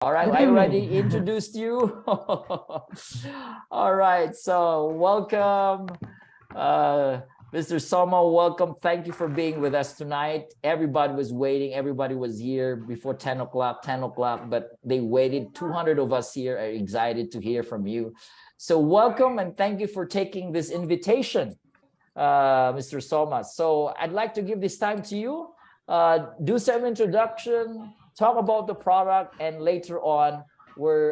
All right, Good I evening. already introduced you. All right, so welcome, Mr. Soma, welcome. Thank you for being with us tonight. Everybody was waiting. Everybody was here before 10 o'clock, but they waited. 200 of us here are excited to hear from you. So welcome and thank you for taking this invitation, Mr. Soma. So I'd like to give this time to you. Do some introduction, talk about the product, and later on,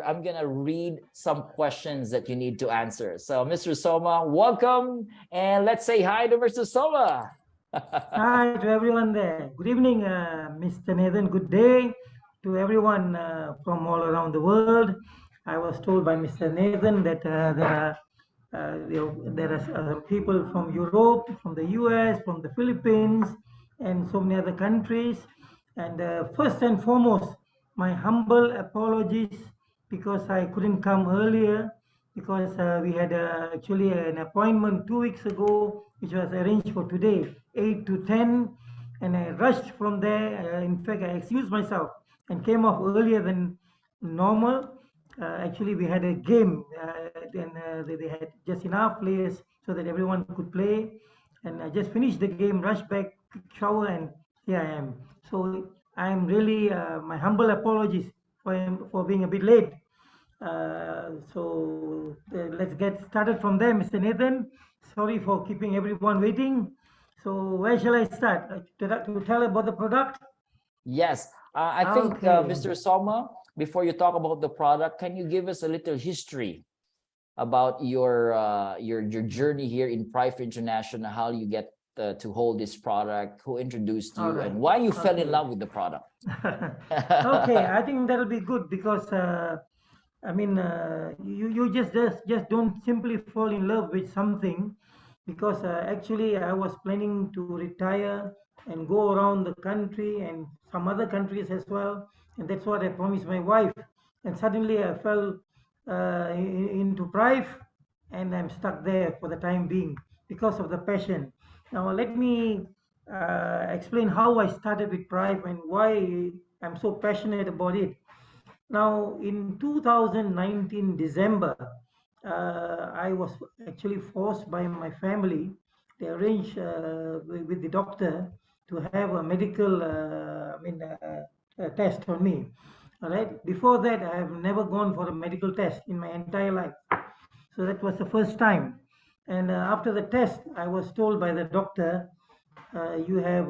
I'm gonna read some questions that you need to answer. So, Mr. Soma, welcome, and let's say hi to Mr. Soma. Hi to everyone there. Good evening, Mr. Nathan. Good day to everyone from all around the world. I was told by Mr. Nathan that there are people from Europe, from the US, from the Philippines, and so many other countries. And first and foremost, my humble apologies because I couldn't come earlier because we had actually an appointment 2 weeks ago, which was arranged for today, 8 to 10, and I rushed from there. In fact, I excused myself and came off earlier than normal. Actually, we had a game, and they had just enough players so that everyone could play. And I just finished the game, rushed back, shower, and here I am. So I'm really my humble apologies for being a bit late. Let's get started from there, Mr. Nathan. Sorry for keeping everyone waiting. So where shall I start? To tell about the product? Yes, I think, Okay. Mr. Soma, before you talk about the product, can you give us a little history about your journey here in Prife International, how you get to hold this product, who introduced you, Right. and why you fell in Okay. love with the product? Okay, I think that'll be good because I mean you just don't simply fall in love with something because actually I was planning to retire and go around the country and some other countries as well, and that's what I promised my wife. And suddenly I fell into Prive, and I'm stuck there for the time being because of the passion. Now let me explain how I started with Prive and why I'm so passionate about it. Now, in 2019 December, I was actually forced by my family to arrange with the doctor to have a medical, test on me. All right. Before that, I have never gone for a medical test in my entire life. So that was the first time. And after the test, I was told by the doctor, you have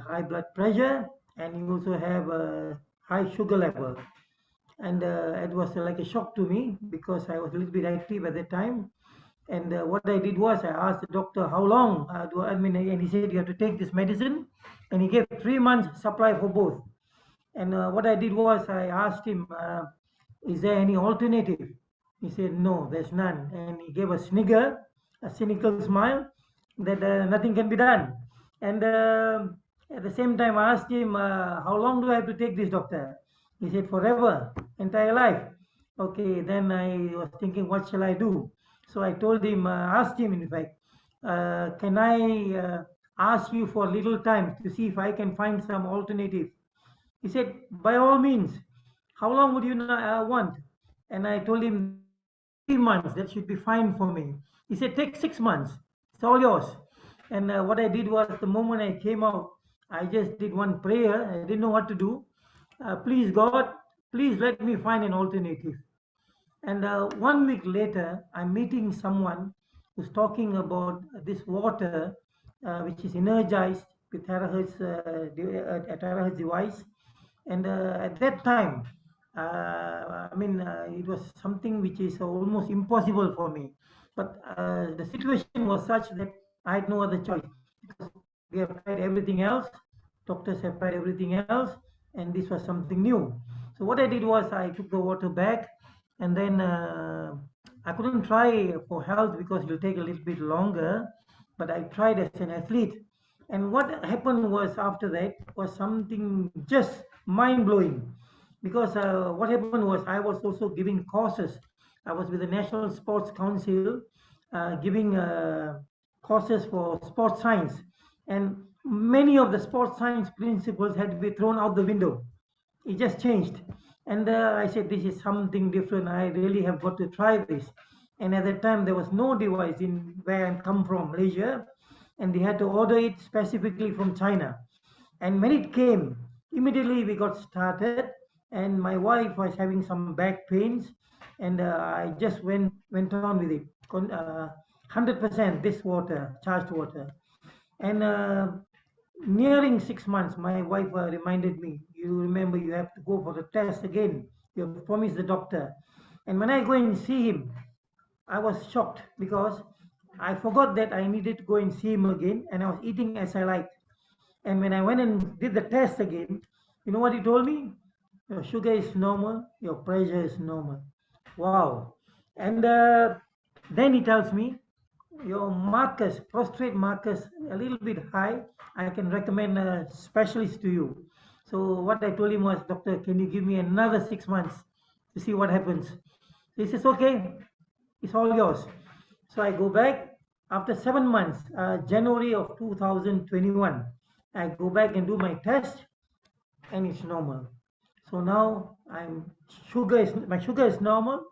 high blood pressure and you also have a high sugar level. And it was like a shock to me because I was a little bit active at the time. And what I did was I asked the doctor, how long and he said, you have to take this medicine. And he gave 3 months supply for both. And what I did was I asked him, is there any alternative? He said, no, there's none. And he gave a snigger, a cynical smile, that nothing can be done. And at the same time, I asked him, how long do I have to take this, doctor? He said, forever, entire life. Okay, then I was thinking, what shall I do? So I told him, asked him, in fact, can I ask you for a little time to see if I can find some alternative? He said, by all means, how long would you want? And I told him 3 months, that should be fine for me. He said, take 6 months, it's all yours. And what I did was, the moment I came out, I just did one prayer. I didn't know what to do. Please, God, please let me find an alternative. And 1 week later, I'm meeting someone who's talking about this water, which is energized with a terahertz device. And at that time, it was something which is almost impossible for me. But the situation was such that I had no other choice because we have tried everything else, doctors have tried everything else, and this was something new. So what I did was I took the water back, and then I couldn't try for health because it will take a little bit longer, but I tried as an athlete. And what happened was, after that was something just mind-blowing, because what happened was I was also giving courses. I was with the National Sports Council, giving courses for sports science, and many of the sports science principles had to be thrown out the window. It just changed. And I said, this is something different. I really have got to try this. And at that time, there was no device in where I come from, Malaysia, and we had to order it specifically from China. And when it came, immediately we got started. And my wife was having some back pains, and I just went on with it. 100% this water, charged water. And nearing 6 months, my wife reminded me, you remember you have to go for the test again. You have promised the doctor. And when I go and see him, I was shocked because I forgot that I needed to go and see him again, and I was eating as I liked. And when I went and did the test again, you know what he told me? Your sugar is normal, your pressure is normal. Wow. And then he tells me, your markers, prostate markers, a little bit high. I can recommend a specialist to you. So what I told him was, doctor, can you give me another 6 months to see what happens? He says, okay, it's all yours. So I go back after 7 months, January of 2021. I go back and do my test, and it's normal. So now my sugar is normal,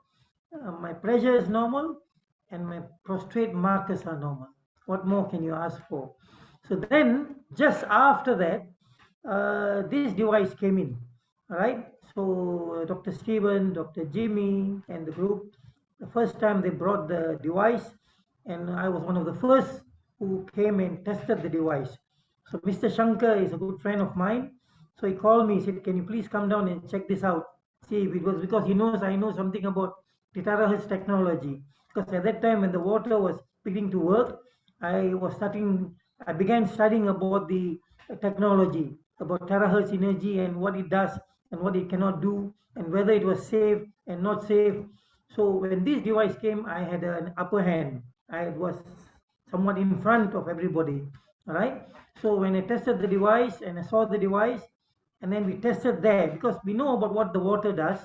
my pressure is normal, and my prostate markers are normal. What more can you ask for? So then, just after that, this device came in, right? So Dr. Steven, Dr. Jimmy, and the group, the first time they brought the device, and I was one of the first who came and tested the device. So Mr. Shankar is a good friend of mine. So he called me, he said, can you please come down and check this out? See, it was because he knows I know something about terahertz technology. Because at that time when the water was beginning to work, I began studying about the technology, about terahertz energy and what it does and what it cannot do, and whether it was safe and not safe. So when this device came, I had an upper hand. I was somewhat in front of everybody. All right. So when I tested the device and I saw the device, and then we tested there because we know about what the water does,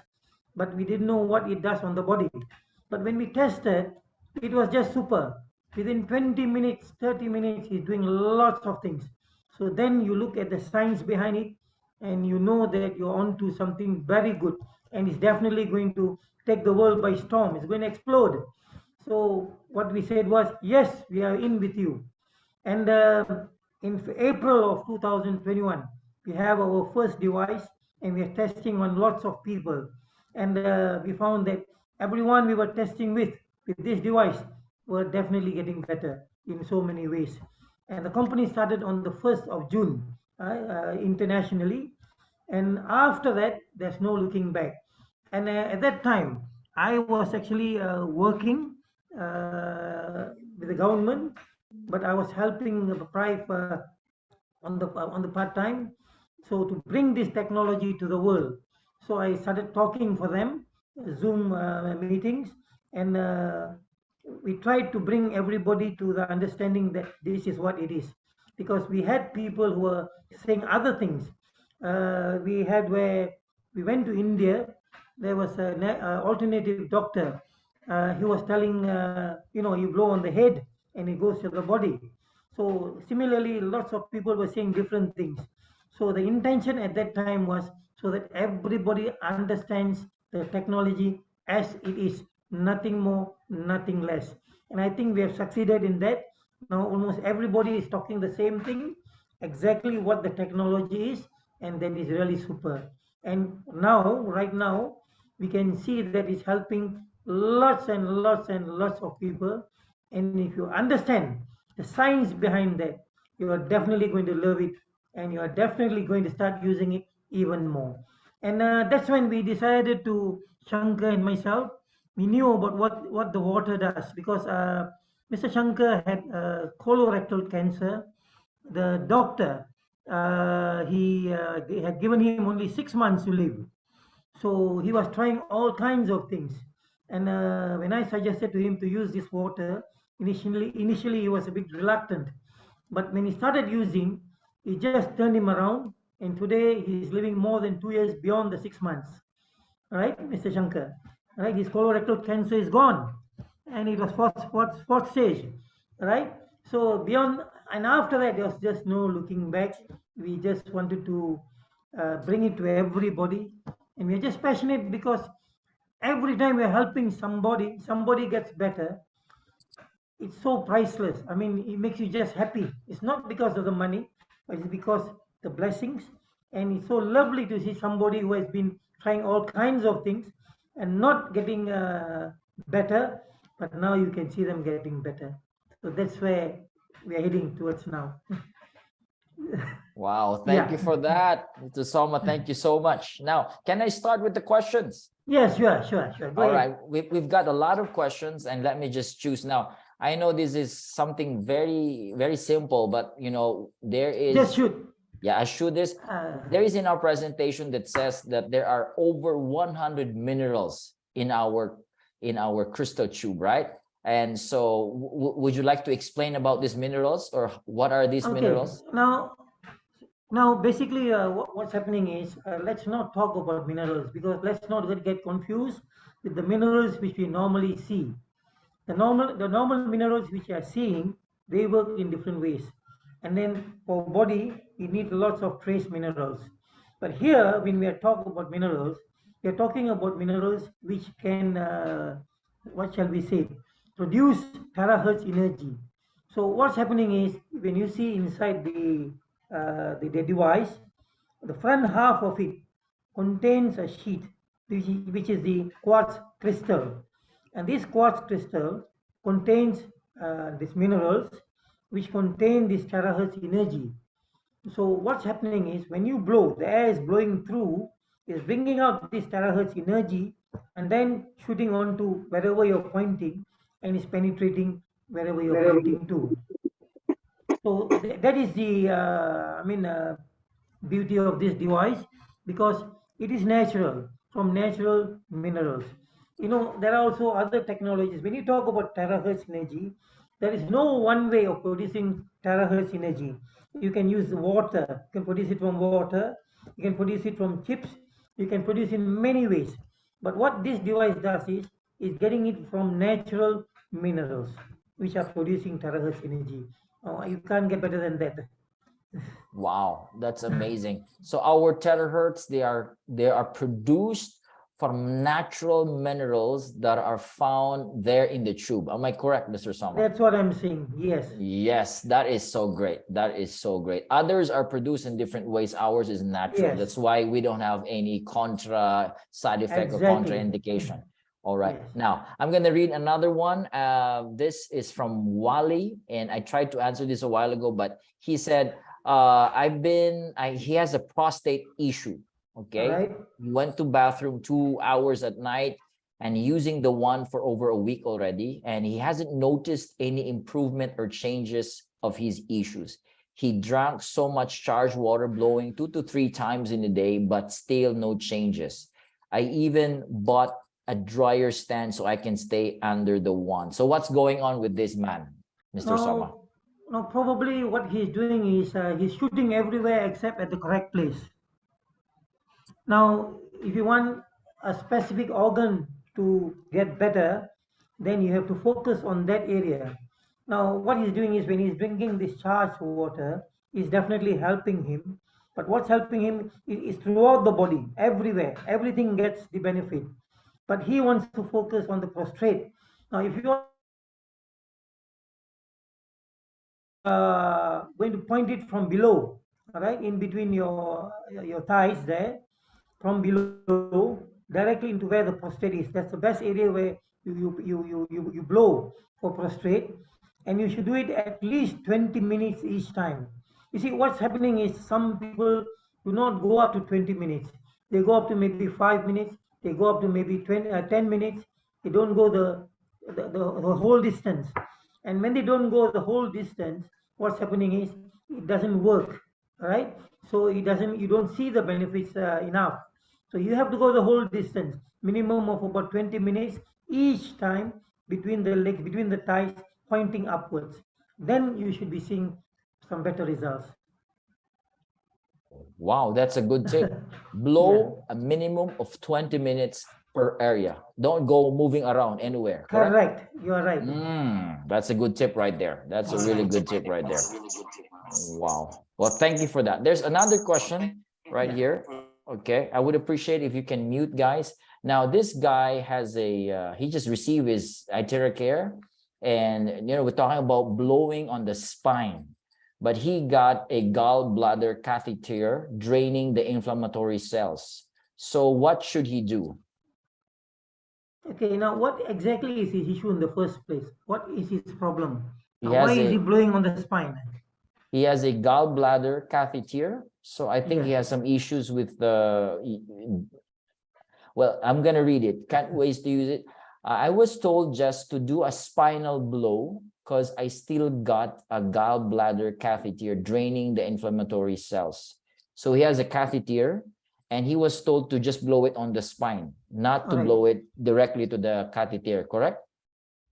but we didn't know what it does on the body. But when we tested, it was just super. Within 20 minutes, 30 minutes, he's doing lots of things. So then you look at the science behind it, and you know that you're on to something very good, and it's definitely going to take the world by storm. It's going to explode. So what we said was, yes, we are in with you. And in April of 2021, we have our first device, and we are testing on lots of people. And we found that everyone we were testing with this device were definitely getting better in so many ways. And the company started on the 1st of June internationally. And after that, there's no looking back. And at that time, I was actually working with the government, but I was helping the private on the part time. So to bring this technology to the world, so I started talking for them, Zoom meetings, and we tried to bring everybody to the understanding that this is what it is, because we had people who were saying other things. We had where we went to India, there was an alternative doctor. He was telling, you blow on the head and it goes to the body. So similarly, lots of people were saying different things. So the intention at that time was so that everybody understands the technology as it is, nothing more, nothing less. And I think we have succeeded in that. Now almost everybody is talking the same thing, exactly what the technology is, and that is really super. And now, right now, we can see that it's helping lots and lots and lots of people. And if you understand the science behind that, you are definitely going to love it, and you are definitely going to start using it even more. And that's when we decided to, Shankar and myself, we knew about what the water does, because Mr. Shankar had colorectal cancer. The doctor, he had given him only 6 months to live. So he was trying all kinds of things. And when I suggested to him to use this water, initially he was a bit reluctant. But when he started using, it just turned him around. And today he's living more than 2 years beyond the 6 months. Right, Mr. Shankar? Right, his colorectal cancer is gone. And it was fourth stage. Right? So beyond, and after that, there was just no looking back. We just wanted to bring it to everybody, And we're just passionate because every time we're helping somebody, somebody gets better. It's so priceless. I mean, it makes you just happy. It's not because of the money, but it's because the blessings. And it's so lovely to see somebody who has been trying all kinds of things and not getting better, but now you can see them getting better. So that's where we are heading towards now. Wow, thank Yeah. you for that, Mr. Soma. Thank you so much. Now, can I start with the questions? Yeah, sure. Go All ahead. right, we've got a lot of questions, and let me just choose now. I know this is something very, very simple, but you know, there Just is, shoot. yeah, I show this. There is in our presentation that says that there are over 100 minerals in our crystal tube, right? And so would you like to explain about these minerals, or what are these Okay. minerals? Now, basically, what's happening is, let's not talk about minerals, because let's not get confused with the minerals which we normally see. The normal minerals which you are seeing, they work in different ways. And then for body, we need lots of trace minerals. But here, when we are talking about minerals, we are talking about minerals which can, what shall we say, produce terahertz energy. So what's happening is, when you see inside the device, the front half of it contains a sheet which is the quartz crystal, and this quartz crystal contains these minerals which contain this terahertz energy. So what's happening is, when you blow, the air is blowing through, is bringing out this terahertz energy and then shooting on to wherever you're pointing, and is penetrating wherever you're pointing to. So that is the beauty of this device, because it is natural, from natural minerals. There are also other technologies. When you talk about terahertz energy, there is no one way of producing terahertz energy. You can use water, you can produce it from water, you can produce it from chips, you can produce in many ways. But what this device does is getting it from natural minerals which are producing terahertz energy. You can't get better than that. Wow, that's amazing. So our terahertz, they are produced from natural minerals that are found there in the tube. Am I correct, Mr. Soma? That's what I'm saying. Yes. Yes, that is so great. That is so great. Others are produced in different ways. Ours is natural. Yes. That's why we don't have any contra side effect or Exactly. contraindication. All right. Yes. Now, I'm going to read another one. This is from Wally, and I tried to answer this a while ago, but he said, he has a prostate issue. Okay. Right. He went to bathroom 2 hours at night and using the one for over a week already, and he hasn't noticed any improvement or changes of his issues. He drank so much charged water, blowing 2 to 3 times in a day, but still no changes. I even bought a dryer stand so I can stay under the one. So what's going on with this man, Mr. Soma? No, probably what he's doing is, he's shooting everywhere except at the correct place. Now, if you want a specific organ to get better, then you have to focus on that area. Now, what he's doing is, when he's drinking this charged water, is definitely helping him. But what's helping him is throughout the body, everywhere. Everything gets the benefit. But he wants to focus on the prostate. Now, if you want going to point it from below, all right, in between your thighs there, from below directly into where the prostate is. That's the best area where you blow for prostate, and you should do it at least 20 minutes each time. You see, what's happening is, some people do not go up to 20 minutes. They go up to maybe 5 minutes. They go up to maybe 10 minutes. They don't go the whole distance. And when they don't go the whole distance, what's happening is, it doesn't work, right? So you don't see the benefits enough. So you have to go the whole distance, minimum of about 20 minutes each time, between the legs, between the thighs, pointing upwards. Then you should be seeing some better results. Wow, that's a good tip. Blow a minimum of 20 minutes per area. Don't go moving around anywhere. Correct. You are right. That's a good tip right there. That's a really good tip right there. Wow. Well, thank you for that. There's another question right here. Okay, I would appreciate if you can mute, guys. Now, this guy has a, he just received his IteraCare, and we're talking about blowing on the spine, but he got a gallbladder catheter draining the inflammatory cells. So what should he do? Okay, now what exactly is his issue in the first place? What is his problem? He Now, why has is he a blowing on the spine? he has a gallbladder catheter, so I think he Yes. has some issues with the. Well, I'm gonna read it. Can't ways to use it. I was told just to do a spinal blow because I still got a gallbladder catheter draining the inflammatory cells. So he has a catheter, and he was told to just blow it on the spine, not to All right. blow it directly to the catheter. Correct?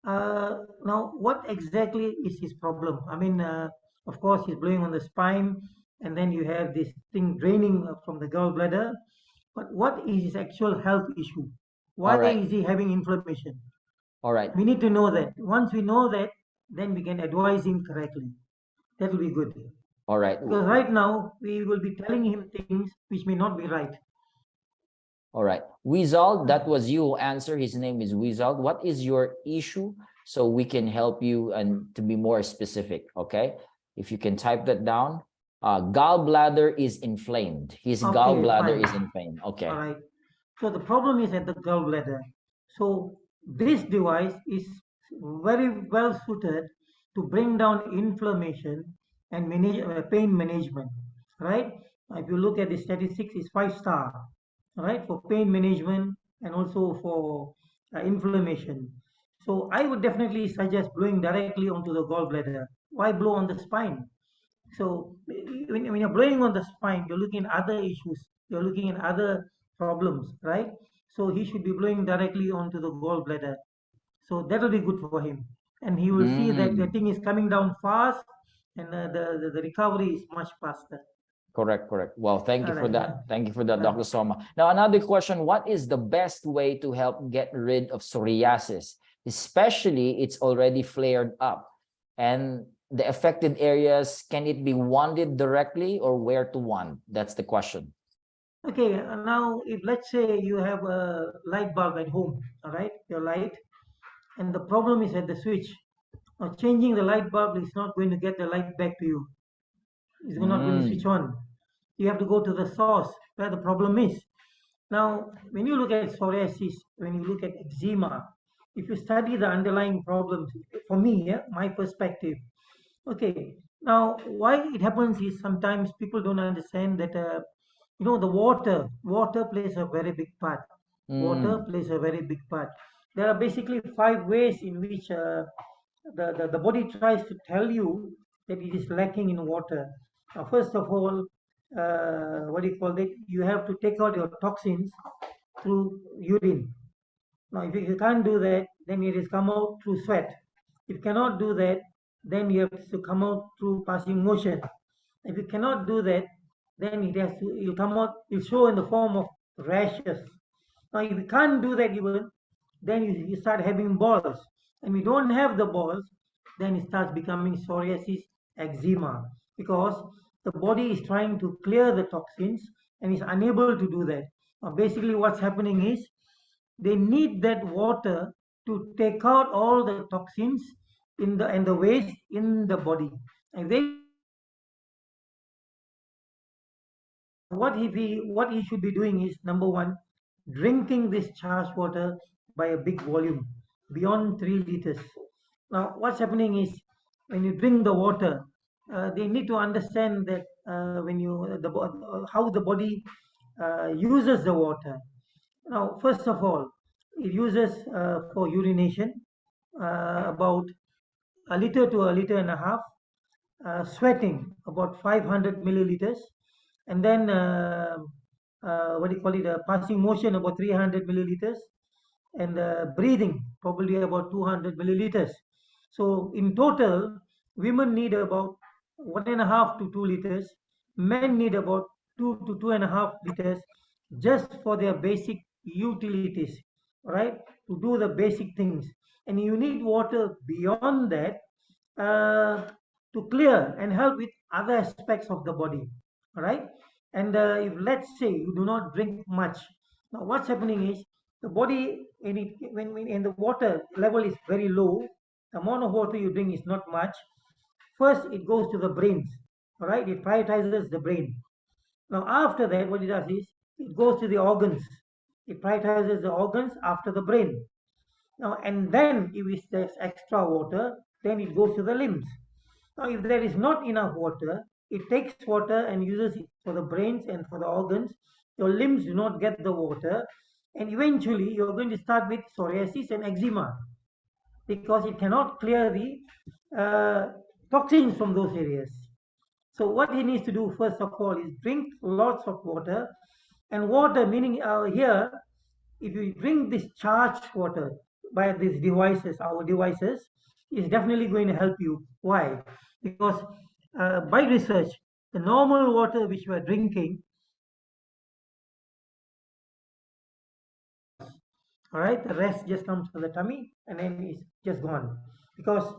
Now, what exactly is his problem? I mean, of course, he's blowing on the spine, and then you have this thing draining from the gallbladder. But what is his actual health issue? All Why right. is he having inflammation? All right. We need to know that. Once we know that, then we can advise him correctly. That will be good. All right. Because right now, we will be telling him things which may not be right. All right. Wizald, that was you who answered. His name is Wizald. What is your issue? So we can help you and to be more specific, okay? If you can type that down. Gallbladder is inflamed. His Okay, gallbladder fine. is inflamed. Okay. All right. So the problem is at the gallbladder. So this device is very well suited to bring down inflammation and manage pain management. Right? If you look at the statistics, it's 5 star. Right, for pain management and also for inflammation. So I would definitely suggest blowing directly onto the gallbladder. Why blow on the spine? So when you're blowing on the spine, you're looking at other issues, you're looking at other problems, right? So he should be blowing directly onto the gallbladder. So that will be good for him. And he will see that the thing is coming down fast and the recovery is much faster. Correct, correct. Well, thank you All for right. that. Thank you for that, Dr. Soma. Now, another question, what is the best way to help get rid of psoriasis? Especially it's already flared up. And the affected areas, can it be wanded directly or where to wand? That's the question. Okay, now if let's say you have a light bulb at home, all right, your light, and the problem is at the switch. Now changing the light bulb is not going to get the light back to you. It's not going to switch on. You have to go to the source where the problem is. Now, when you look at psoriasis, when you look at eczema, if you study the underlying problems, for me, yeah, my perspective, okay. Now, why it happens is sometimes people don't understand that the water plays a very big part. Water plays a very big part. There are basically 5 ways in which the body tries to tell you that it is lacking in water. First of all, what do you call it? You have to take out your toxins through urine. Now, if you can't do that, then it is come out through sweat. If you cannot do that, then you have to come out through passing motion. If you cannot do that, then it'll come out, it'll show in the form of rashes. Now, if you can't do that even, then you start having balls. And we don't have the balls, then it starts becoming psoriasis, eczema, because the body is trying to clear the toxins and is unable to do that. Now, basically, what's happening is they need that water to take out all the toxins and the waste in the body. And what he should be doing is, number one, drinking this charged water by a big volume beyond 3 liters. Now, what's happening is when you drink the water, they need to understand that how the body uses the water. Now, first of all, it uses for urination about a liter to a liter and a half, sweating about 500 milliliters, and then what do you call it? Passing motion about 300 milliliters, and breathing probably about 200 milliliters. So in total, women need about 1.5 to 2 liters. Men need about 2 to 2.5 liters just for their basic utilities, right? To do the basic things, and you need water beyond that uh, to clear and help with other aspects of the body, all right? And if let's say you do not drink much, now what's happening is the body when the water level is very low, the amount of water you drink is not much. First, it goes to the brains, all right? It prioritizes the brain. Now, after that, what it does is it goes to the organs. It prioritizes the organs after the brain. Now, and then if there's extra water, then it goes to the limbs. Now, if there is not enough water, it takes water and uses it for the brains and for the organs. Your limbs do not get the water, and eventually you're going to start with psoriasis and eczema because it cannot clear the toxins from those areas. So what he needs to do first of all is drink lots of water, and water meaning here, if you drink this charged water by these devices, our devices, is definitely going to help you. Why? Because by research, the normal water which we are drinking, all right, the rest just comes to the tummy and then it's just gone because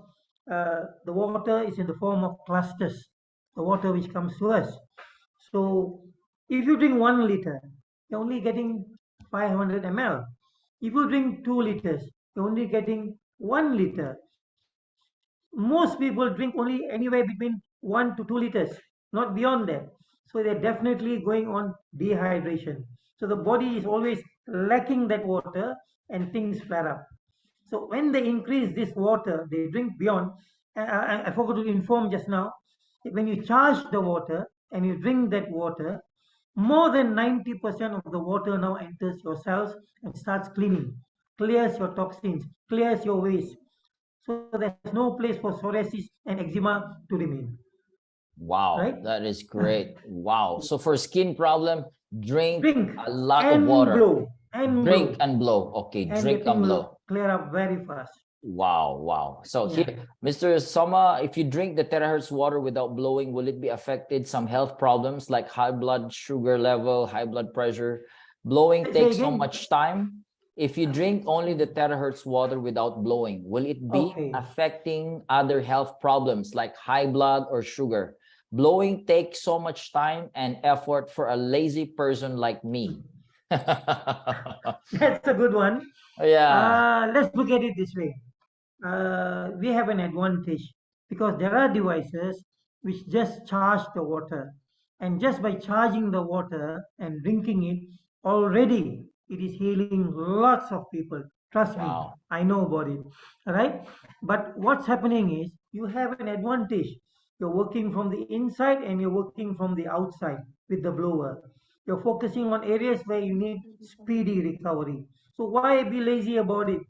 the water is in the form of clusters, the water which comes to us. So if you drink 1 liter, you're only getting 500 ml. If you drink 2 liters, you're only getting 1 liter. Most people drink only anywhere between 1 to 2 liters, not beyond that. So they're definitely going on dehydration. So the body is always lacking that water and things flare up. So when they increase this water, they drink beyond. I forgot to inform just now, when you charge the water and you drink that water, more than 90% of the water now enters your cells and starts cleaning, clears your toxins, clears your waste. So there's no place for psoriasis and eczema to remain. Wow, Right? that is great. Wow. So for skin problem, drink a lot of and water. blow and Drink blow. and blow. Okay, And drink and blow. clear up very fast. Wow, wow. So Yeah. here, Mr. Soma, if you drink the terahertz water without blowing, will it be affected some health problems like high blood sugar level, high blood pressure? Blowing Say takes so again? much time. If you drink only the terahertz water without blowing, will it be Okay. affecting other health problems like high blood or sugar? Blowing takes so much time and effort for a lazy person like me. That's a good one. Yeah. Let's look at it this way. We have an advantage because there are devices which just charge the water, and just by charging the water and drinking it, already it is healing lots of people. Trust me, Wow. I know about it. All right, but what's happening is you have an advantage. You're working from the inside and you're working from the outside with the blower. You're focusing on areas where you need speedy recovery. So why be lazy about it?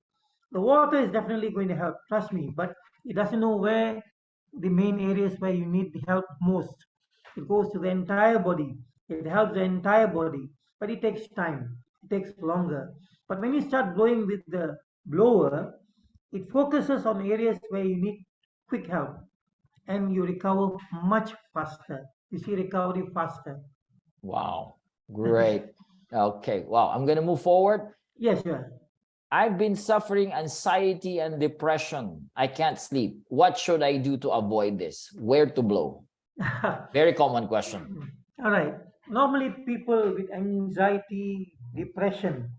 The water is definitely going to help, trust me, but it doesn't know where the main areas where you need the help most. It goes to the entire body. It helps the entire body, but it takes time. It takes longer. But when you start blowing with the blower, it focuses on areas where you need quick help and you recover much faster. You see recovery faster. Wow. Great. Okay. Wow. I'm going to move forward. Yes, sure. I've been suffering anxiety and depression. I can't sleep. What should I do to avoid this? Where to blow? Very common question. All right. Normally, people with anxiety, depression,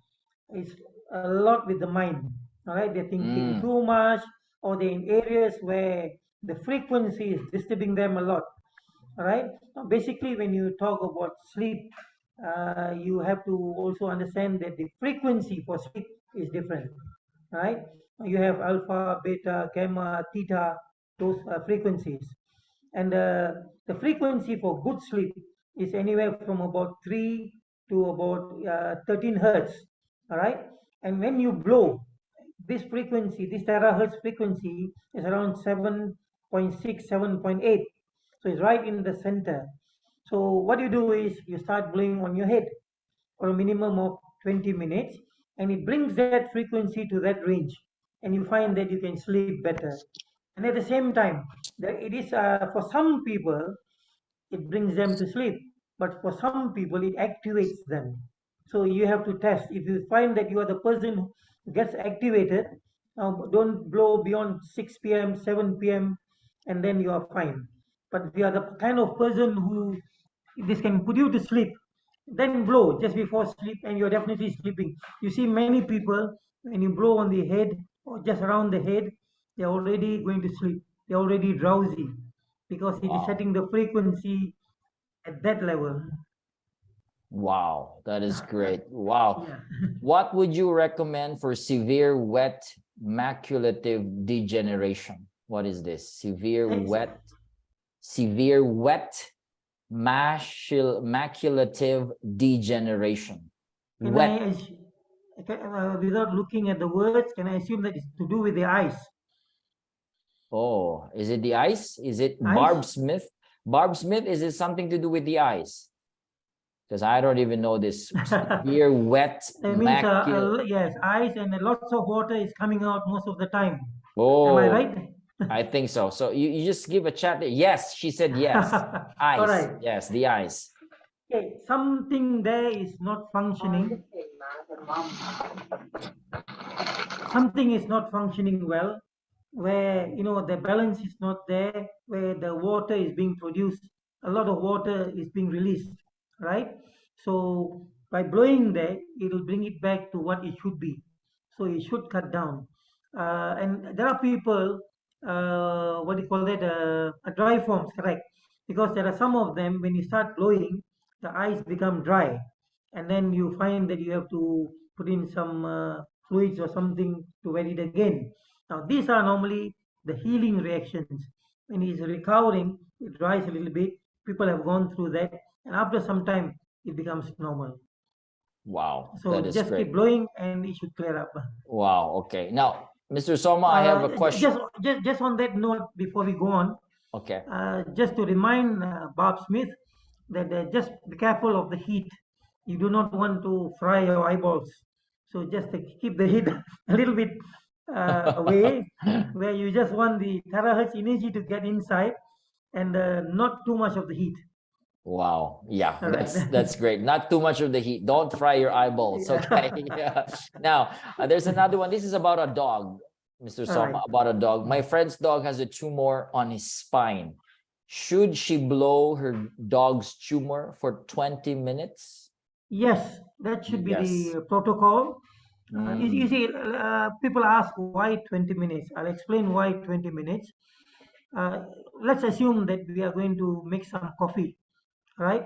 is a lot with the mind. All right. They're thinking too much, or they're in areas where the frequency is disturbing them a lot. All right. Now, basically, when you talk about sleep, you have to also understand that the frequency for sleep is different. All right. You have alpha, beta, gamma, theta, those frequencies. And the frequency for good sleep is anywhere from about 3 to about 13 hertz. All right. And when you blow, this frequency, this terahertz frequency is around 7.6, 7.8. So it's right in the center. So what you do is you start blowing on your head for a minimum of 20 minutes, and it brings that frequency to that range, and you find that you can sleep better. And at the same time, that it is for some people it brings them to sleep, but for some people it activates them. So you have to test. If you find that you are the person who gets activated, don't blow beyond 6 p.m., 7 p.m., and then you are fine. But if you are the kind of person who this can put you to sleep. Then blow just before sleep, and you're definitely sleeping. You see many people, when you blow on the head or just around the head, they're already going to sleep. They're already drowsy because it is Wow. setting the frequency at that level. Wow, that is great. Wow. Yeah. What would you recommend for severe wet maculative degeneration? What is this? Severe wet maculative degeneration. Can Wet. without looking at the words, can I assume that it's to do with the eyes? Oh, is it the eyes? Is it Eyes? Barb Smith? Barb Smith, is it something to do with the eyes? Because I don't even know this. Severe wet That means, yes, eyes, and lots of water is coming out most of the time. Am I Oh, right? I think so. So you just give a chat there. Yes, she said yes. All Eyes. right. Yes, the eyes. Okay, something there is not functioning. Something is not functioning well, where the balance is not there, where the water is being produced, a lot of water is being released, right? So by blowing there, it'll bring it back to what it should be. So it should cut down. And there are people, what do you call that, dry forms, correct? Because there are some of them, when you start blowing, the eyes become dry, and then you find that you have to put in some fluids or something to wet it again. Now, these are normally the healing reactions. When he's recovering, it dries a little bit. People have gone through that, and after some time, it becomes normal. Wow, that So is just great. keep blowing, and it should clear up. Wow. Okay. Now, Mr. Soma, I have a question. Just on that note, before we go on, Okay. just to remind Bob Smith that just be careful of the heat. You do not want to fry your eyeballs. So just keep the heat a little bit away, where you just want the terahertz energy to get inside, and not too much of the heat. Wow. Yeah, All right. that's great. Not too much of the heat. Don't fry your eyeballs. Okay. Yeah. Now, there's another one. This is about a dog, Mr. All Soma, right. about a dog. My friend's dog has a tumor on his spine. Should she blow her dog's tumor for 20 minutes? Yes, that should be Yes. the protocol. You Mm. see, people ask why 20 minutes. I'll explain why 20 minutes. Uh, let's assume that we are going to make some coffee, right?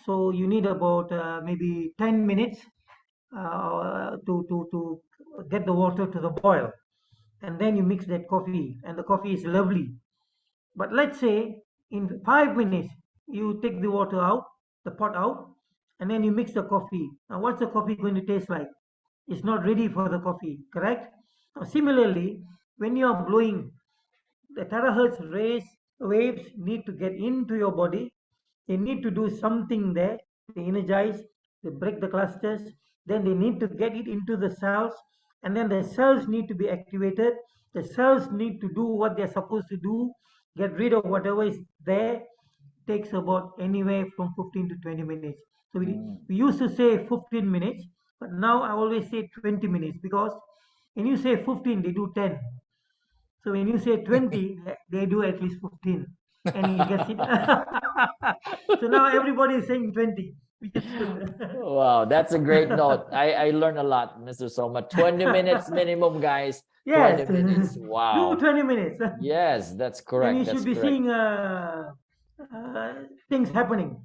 So you need about maybe 10 minutes to get the water to the boil. And then you mix that coffee, and the coffee is lovely. But let's say in 5 minutes, you take the water out, the pot out, and then you mix the coffee. Now, what's the coffee going to taste like? It's not ready for the coffee, correct? Now, similarly, when you are blowing, the terahertz waves need to get into your body. They need to do something there. They energize, they break the clusters, then they need to get it into the cells, and then the cells need to be activated. The cells need to do what they're supposed to do, get rid of whatever is there. Takes about anywhere from 15 to 20 minutes. So Mm. we used to say 15 minutes, but now I always say 20 minutes, because when you say 15, they do 10. So when you say 20, they do at least 15. And it gets it. So now everybody is saying 20, which is good. Wow, that's a great note. I learned a lot, Mr. Soma. 20 minutes minimum, guys. 20 Yes, minutes. do Wow. 20 minutes. Yes, that's And correct. you should That's be correct. seeing things happening.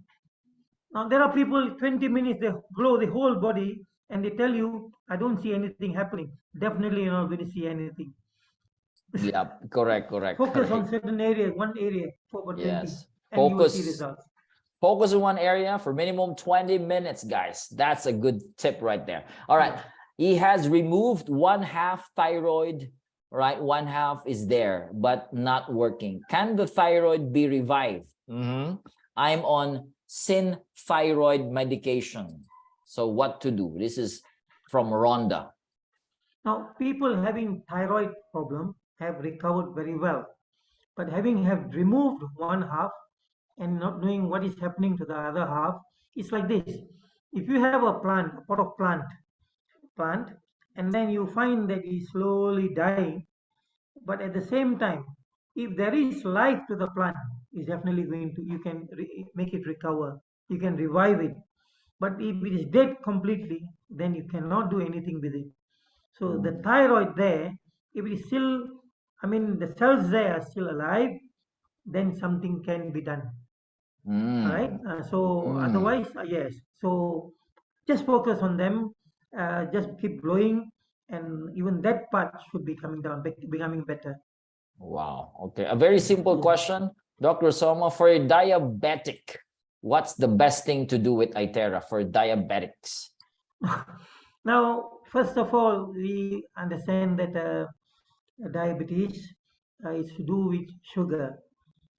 Now, there are people, 20 minutes, they glow the whole body, and they tell you, I don't see anything happening. Definitely, you're not going to see anything. Yeah, correct, correct, Focus on correct. certain area, one area for about 20, Yes. and you will see Focus. results. Focus on one area for minimum 20 minutes, guys. That's a good tip right there. All right. Yeah. He has removed one half thyroid, right? One half is there, but not working. Can the thyroid be revived? I'm on thyroid medication. So what to do? This is from Rhonda. Now, people having thyroid problem have recovered very well, but having have removed one half and not knowing what is happening to the other half, it's like this. If you have a plant, a pot of plant, and then you find that it's slowly dying, but at the same time, if there is life to the plant, it's definitely going to, you can make it recover. you can revive it. But if it is dead completely, then you cannot do anything with it. So the thyroid there, if it is still, I mean, the cells there are still alive, then something can be done. All right. Mm. So Mm. otherwise, yes. So just focus on them. Just keep blowing, and even that part should be coming down, becoming better. Wow. Okay. A very simple Yeah. question, Dr. Soma. For a diabetic, what's the best thing to do with Itera for diabetics? Now, first of all, we understand that diabetes is to do with sugar.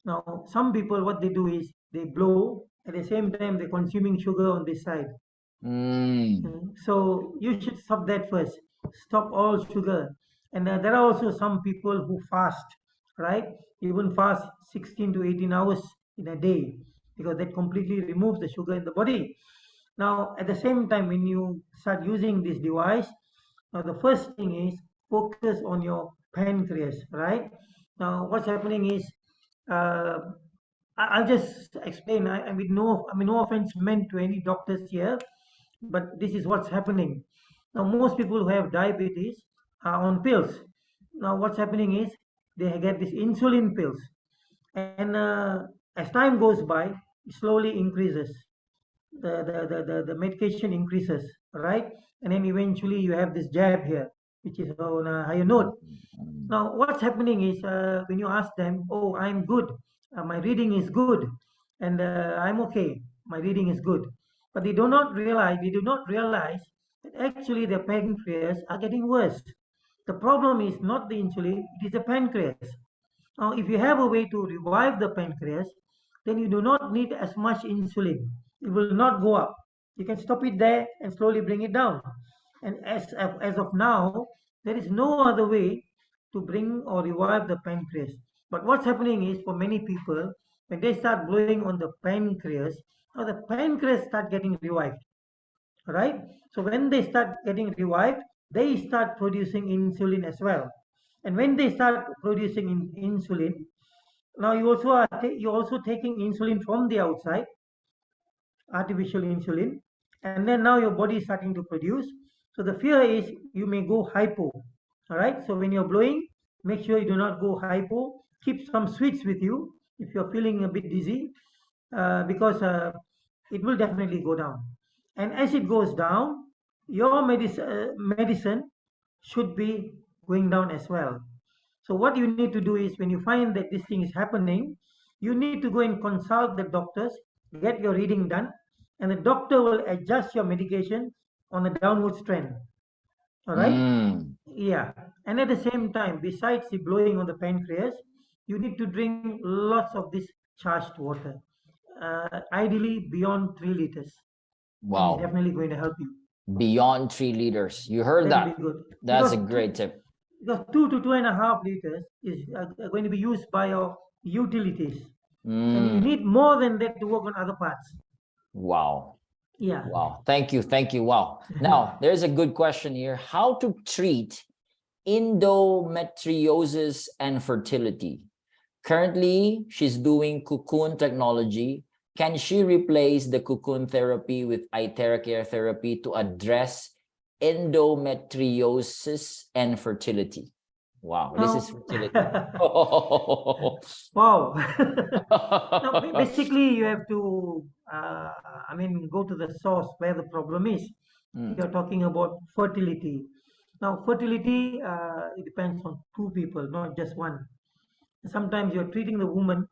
Now, some people, what they do is they blow at the same time they're consuming sugar on this side. Mm. So you should stop that first. Stop all sugar. And there are also some people who fast, right? Even fast 16 to 18 hours in a day because that completely removes the sugar in the body. Now, at the same time, when you start using this device, now the first thing is focus on your pancreas, right? Now, what's happening is, uh, I'll just explain. I mean, no offense meant to any doctors here, but this is what's happening. Now, most people who have diabetes are on pills. Now, what's happening is they get these insulin pills, and as time goes by, it slowly increases. The medication increases, right? And then eventually you have this jab here, which is on a higher Mm. note. Mm. Now, what's happening is when you ask them, "Oh, I'm good. My reading is good, and I'm okay. My reading is good," but they do not realize that actually their pancreas are getting worse. The problem is not the insulin; it is the pancreas. Now, if you have a way to revive the pancreas, then you do not need as much insulin. It will not go up. You can stop it there and slowly bring it down. And as of now, there is no other way to bring or revive the pancreas. But what's happening is for many people, when they start blowing on the pancreas, now the pancreas start getting revived, right? So when they start getting revived, they start producing insulin as well. And when they start producing insulin, now you're also taking insulin from the outside, artificial insulin, and then now your body is starting to produce. So the fear is you may go hypo. All right. So when you're blowing, make sure you do not go hypo. Keep some sweets with you if you're feeling a bit dizzy, because it will definitely go down. And as it goes down, your medicine should be going down as well. So what you need to do is when you find that this thing is happening, you need to go and consult the doctors, get your reading done, and the doctor will adjust your medication on a downwards trend. All right? Mm. Yeah. And at the same time, besides the blowing on the pancreas, you need to drink lots of this charged water, ideally beyond 3 liters. And it's Wow. definitely going to help you. Beyond 3 liters. You heard That'll be that. good. That's a great tip. Because 2 to 2.5 liters is going to be used by your utilities, and you Mm. need more than that to work on other parts. Wow. Yeah. Wow. Thank you. Thank you. Wow. Now, there's a good question here. How to treat endometriosis and fertility? Currently, she's doing cocoon technology. Can she replace the cocoon therapy with IteraCare therapy to address endometriosis and fertility? Wow, this is Now, fertility. wow. Now, basically, you have to, go to the source where the problem is. Mm. You're talking about fertility. Now, fertility, it depends on two people, not just one. Sometimes you're treating the woman,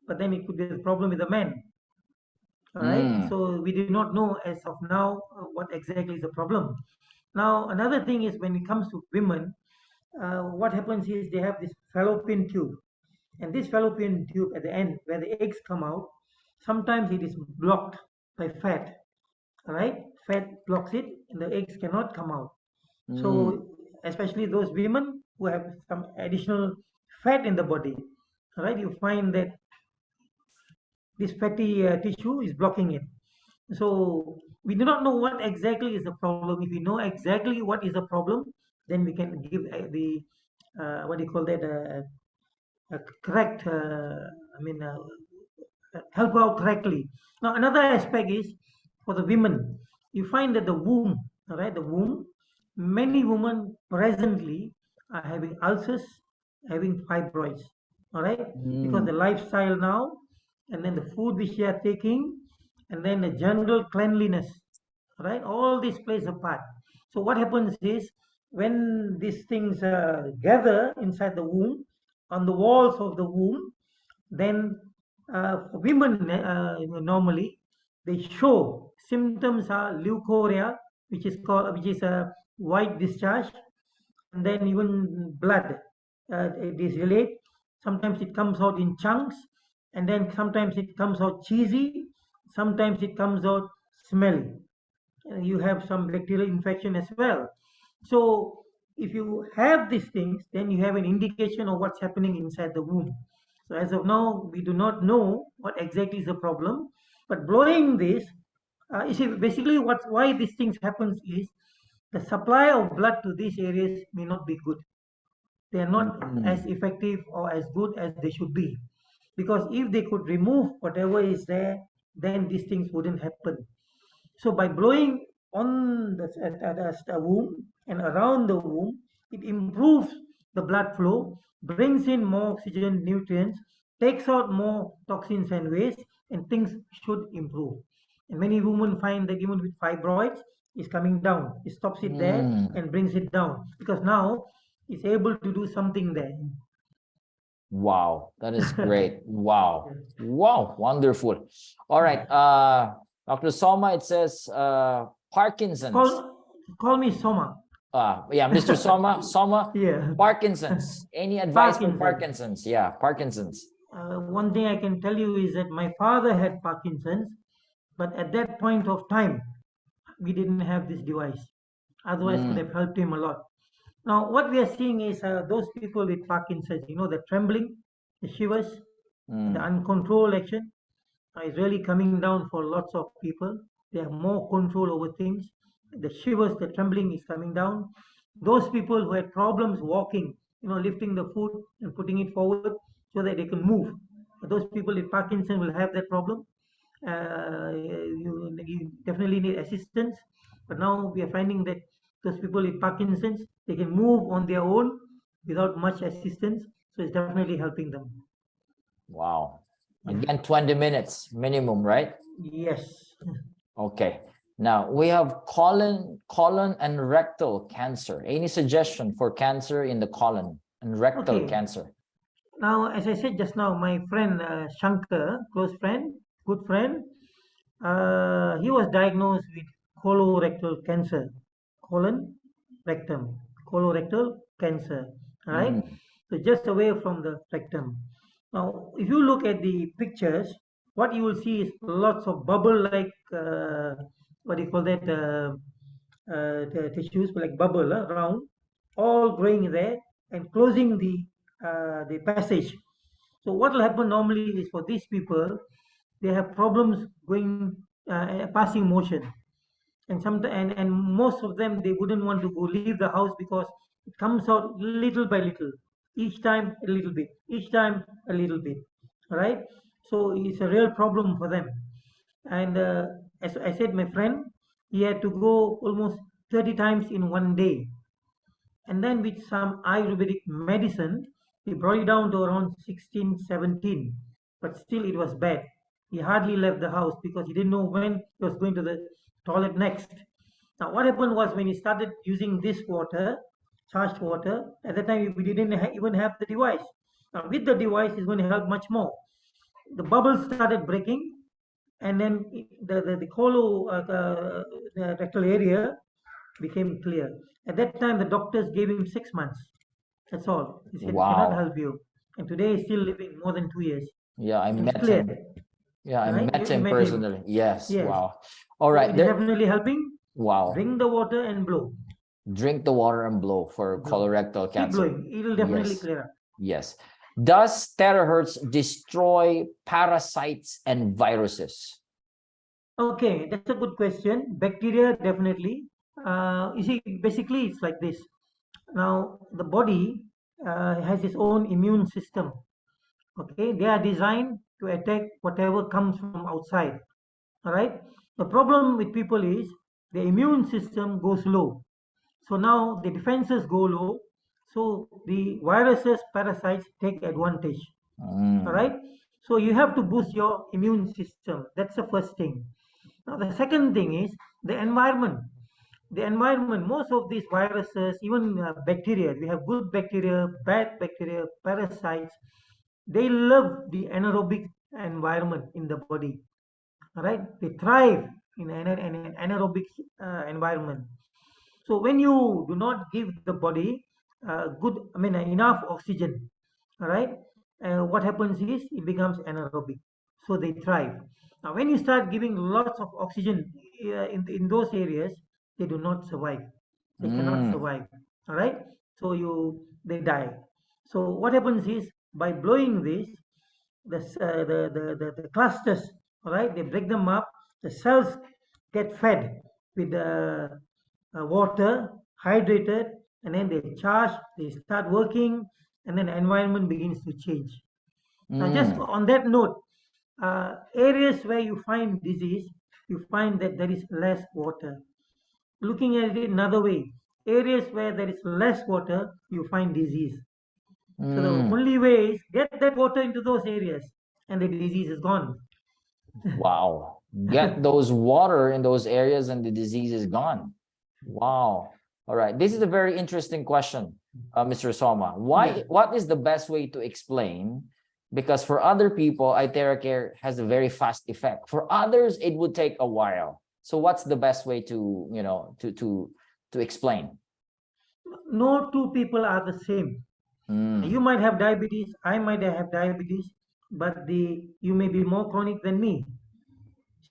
but then it could be a problem with the man. All right. Mm. So we do not know as of now what exactly is the problem. Now, another thing is when it comes to women, what happens is they have this fallopian tube, and this fallopian tube at the end where the eggs come out, sometimes it is blocked by fat. All right, fat blocks it, and the eggs cannot come out. Mm. So, especially those women who have some additional fat in the body, all right, you find that this fatty tissue is blocking it. So we do not know what exactly is the problem. If we know exactly what is the problem, then we can give the what do you call that, correct. I mean, help out correctly. Now, another aspect is for the women. You find that the womb, all right, the womb, many women presently are having ulcers, having fibroids, all right, because the Mm. lifestyle now, and then the food which they are taking, and then the general cleanliness, right? All this plays a part. So what happens is when these things gather inside the womb, on the walls of the womb, then for women normally they show symptoms are leukorrhea, which is a white discharge, and then even blood. It is relate. Sometimes it comes out in chunks, and then sometimes it comes out cheesy. Sometimes it comes out smelly. You have some bacterial infection as well. So if you have these things, then you have an indication of what's happening inside the womb. So as of now, we do not know what exactly is the problem. But blowing this, you see, basically why these things happens is the supply of blood to these areas may not be good. They are not as Mm. effective or as good as they should be. Because if they could remove whatever is there, then these things wouldn't happen. So by blowing on the womb and around the womb, it improves the blood flow, brings in more oxygen, nutrients, takes out more toxins and waste, and things should improve. And many women find that even with fibroids, it's coming down. It stops it there Mm. and brings it down because now it's able to do something there. Wow, that is great. Wow. Wow, wonderful. All right. Dr. Soma, it says Parkinson's. Call me Soma. Yeah, Mr. Soma, Soma, Yeah. Parkinson's. Any advice for Parkinson. Parkinson's? Yeah, Parkinson's. One thing I can tell you is that my father had Parkinson's, but at that point of time, we didn't have this device. Otherwise, could have Mm. helped him a lot. Now, what we are seeing is those people with Parkinson's, the trembling, the shivers, the Mm. uncontrolled action is really coming down for lots of people. They have more control over things. The shivers, the trembling is coming down. Those people who had problems walking, lifting the foot and putting it forward so that they can move. Those people with Parkinson will have that problem. You definitely need assistance. But now we are finding that those people with Parkinson's, they can move on their own without much assistance. So it's definitely helping them. Wow. Yeah. Again, 20 minutes minimum, right? Yes. Okay. Now we have colon and rectal cancer. Any suggestion for cancer in the colon and rectal Okay. cancer? Now, as I said just now, my friend Shankar, close friend, good friend, he was diagnosed with colorectal cancer, colon, rectum, colorectal cancer. All right, Mm. so just away from the rectum. Now, if you look at the pictures, what you will see is lots of bubble-like, what do you call that, the tissues like bubble around, all growing there and closing the passage. So what will happen normally is for these people, they have problems going passing motion, and most of them they wouldn't want to go leave the house because it comes out little by little, each time a little bit, each time a little bit, right? So it's a real problem for them. And as I said, my friend, he had to go almost 30 times in one day, and then with some Ayurvedic medicine, he brought it down to around 16, 17. But still, it was bad. He hardly left the house because he didn't know when he was going to the toilet next. Now, what happened was when he started using this water, charged water, at that time we didn't even have the device. Now, with the device, it's going to help much more. The bubbles started breaking, and then the the rectal area became clear. At that time, the doctors gave him 6 months. That's all. He said, "We cannot Wow. help you." And today, he's still living more than 2 years. Yeah, I And it's met clear, him. Yeah, I right? met You him met him. personally. Yes. Yes. Wow. All So right. it is There. definitely helping. Wow. Drink the water and blow. Drink the water and blow for Blow. colorectal Keep cancer. blowing. It will definitely Yes. clear up. Yes. Does terahertz destroy parasites and viruses? Okay, that's a good question. Bacteria, definitely. You see, basically, it's like this. Now, the body has its own immune system. Okay, they are designed to attack whatever comes from outside. All right. The problem with people is the immune system goes low. So now the defenses go low. So the viruses, parasites take advantage. All Mm. right. So you have to boost your immune system. That's the first thing. Now the second thing is the environment. The environment, most of these viruses, even bacteria, we have good bacteria, bad bacteria, parasites, they love the anaerobic environment in the body. All right, they thrive in an anaerobic environment. So when you do not give the body good, I mean enough oxygen, all right, what happens is it becomes anaerobic. So they thrive. Now when you start giving lots of oxygen in those areas, they do not survive. They cannot Mm. survive. All right. So they die. So what happens is by blowing this, the clusters, all right, they break them up. The cells get fed with the water, hydrated, and then they charge, they start working, and then the environment begins to change. Now, just Mm. on that note, areas where you find disease, you find that there is less water. Looking at it another way, areas where there is less water, you find disease. So the Mm. only way is get that water into those areas, and the disease is gone. Wow. Get those water in those areas and the disease is gone. Wow. All right. This is a very interesting question, Mr. Soma. Yeah. What is the best way to explain? Because for other people, IteraCare has a very fast effect. For others, it would take a while. So what's the best way to, to explain? No two people are the same. You Mm. might have diabetes, I might have diabetes, but you may be more chronic than me.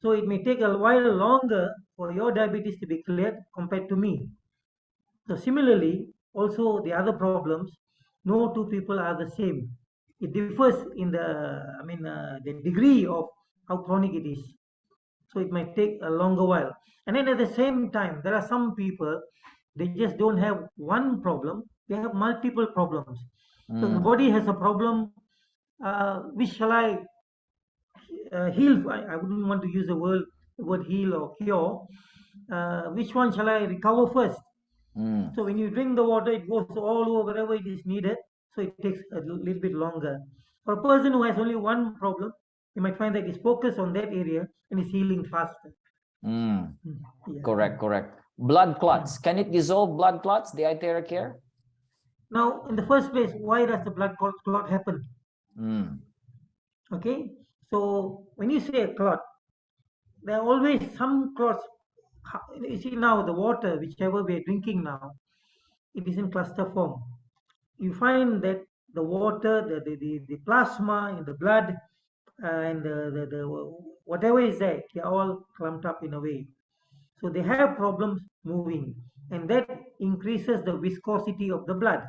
So it may take a while longer for your diabetes to be cleared compared to me. So similarly, also the other problems, no two people are the same. It differs in the degree of how chronic it is. So it might take a longer while. And then at the same time, there are some people, they just don't have one problem, they have multiple problems. So the Mm. body has a problem, which shall I heal? I wouldn't want to use the word heal or cure. Which one shall I recover first? Mm. So when you drink the water, it goes all over wherever it is needed. So it takes a little bit longer. For a person who has only one problem, you might find that he's focused on that area and is healing faster. Mm. Yeah. Correct, correct. Blood clots. Mm. Can it dissolve blood clots, the IteraCare? Now, in the first place, why does the blood clot happen? Mm. Okay, so when you say a clot, there are always some clots. You see now the water, whichever we are drinking now, it is in cluster form. You find that the water, the plasma in the blood, and the whatever is there, they are all clumped up in a way. So they have problems moving, and that increases the viscosity of the blood.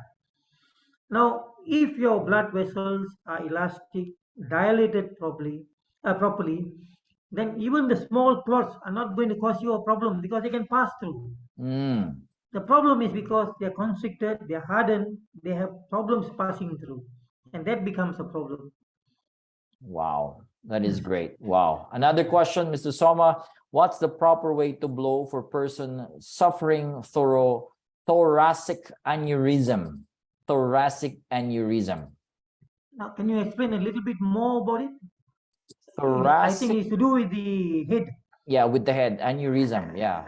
Now, if your blood vessels are elastic, dilated properly, then even the small clots are not going to cause you a problem because they can pass through. Mm. The problem is because they're constricted, they're hardened, they have problems passing through, and that becomes a problem. Wow, that is great. Wow. Another question, Mr. Soma, what's the proper way to blow for person suffering thoracic aneurysm? Thoracic aneurysm. Now, can you explain a little bit more about it? I think Thoracic, it's to do with the head. yeah, with the head, aneurysm, yeah.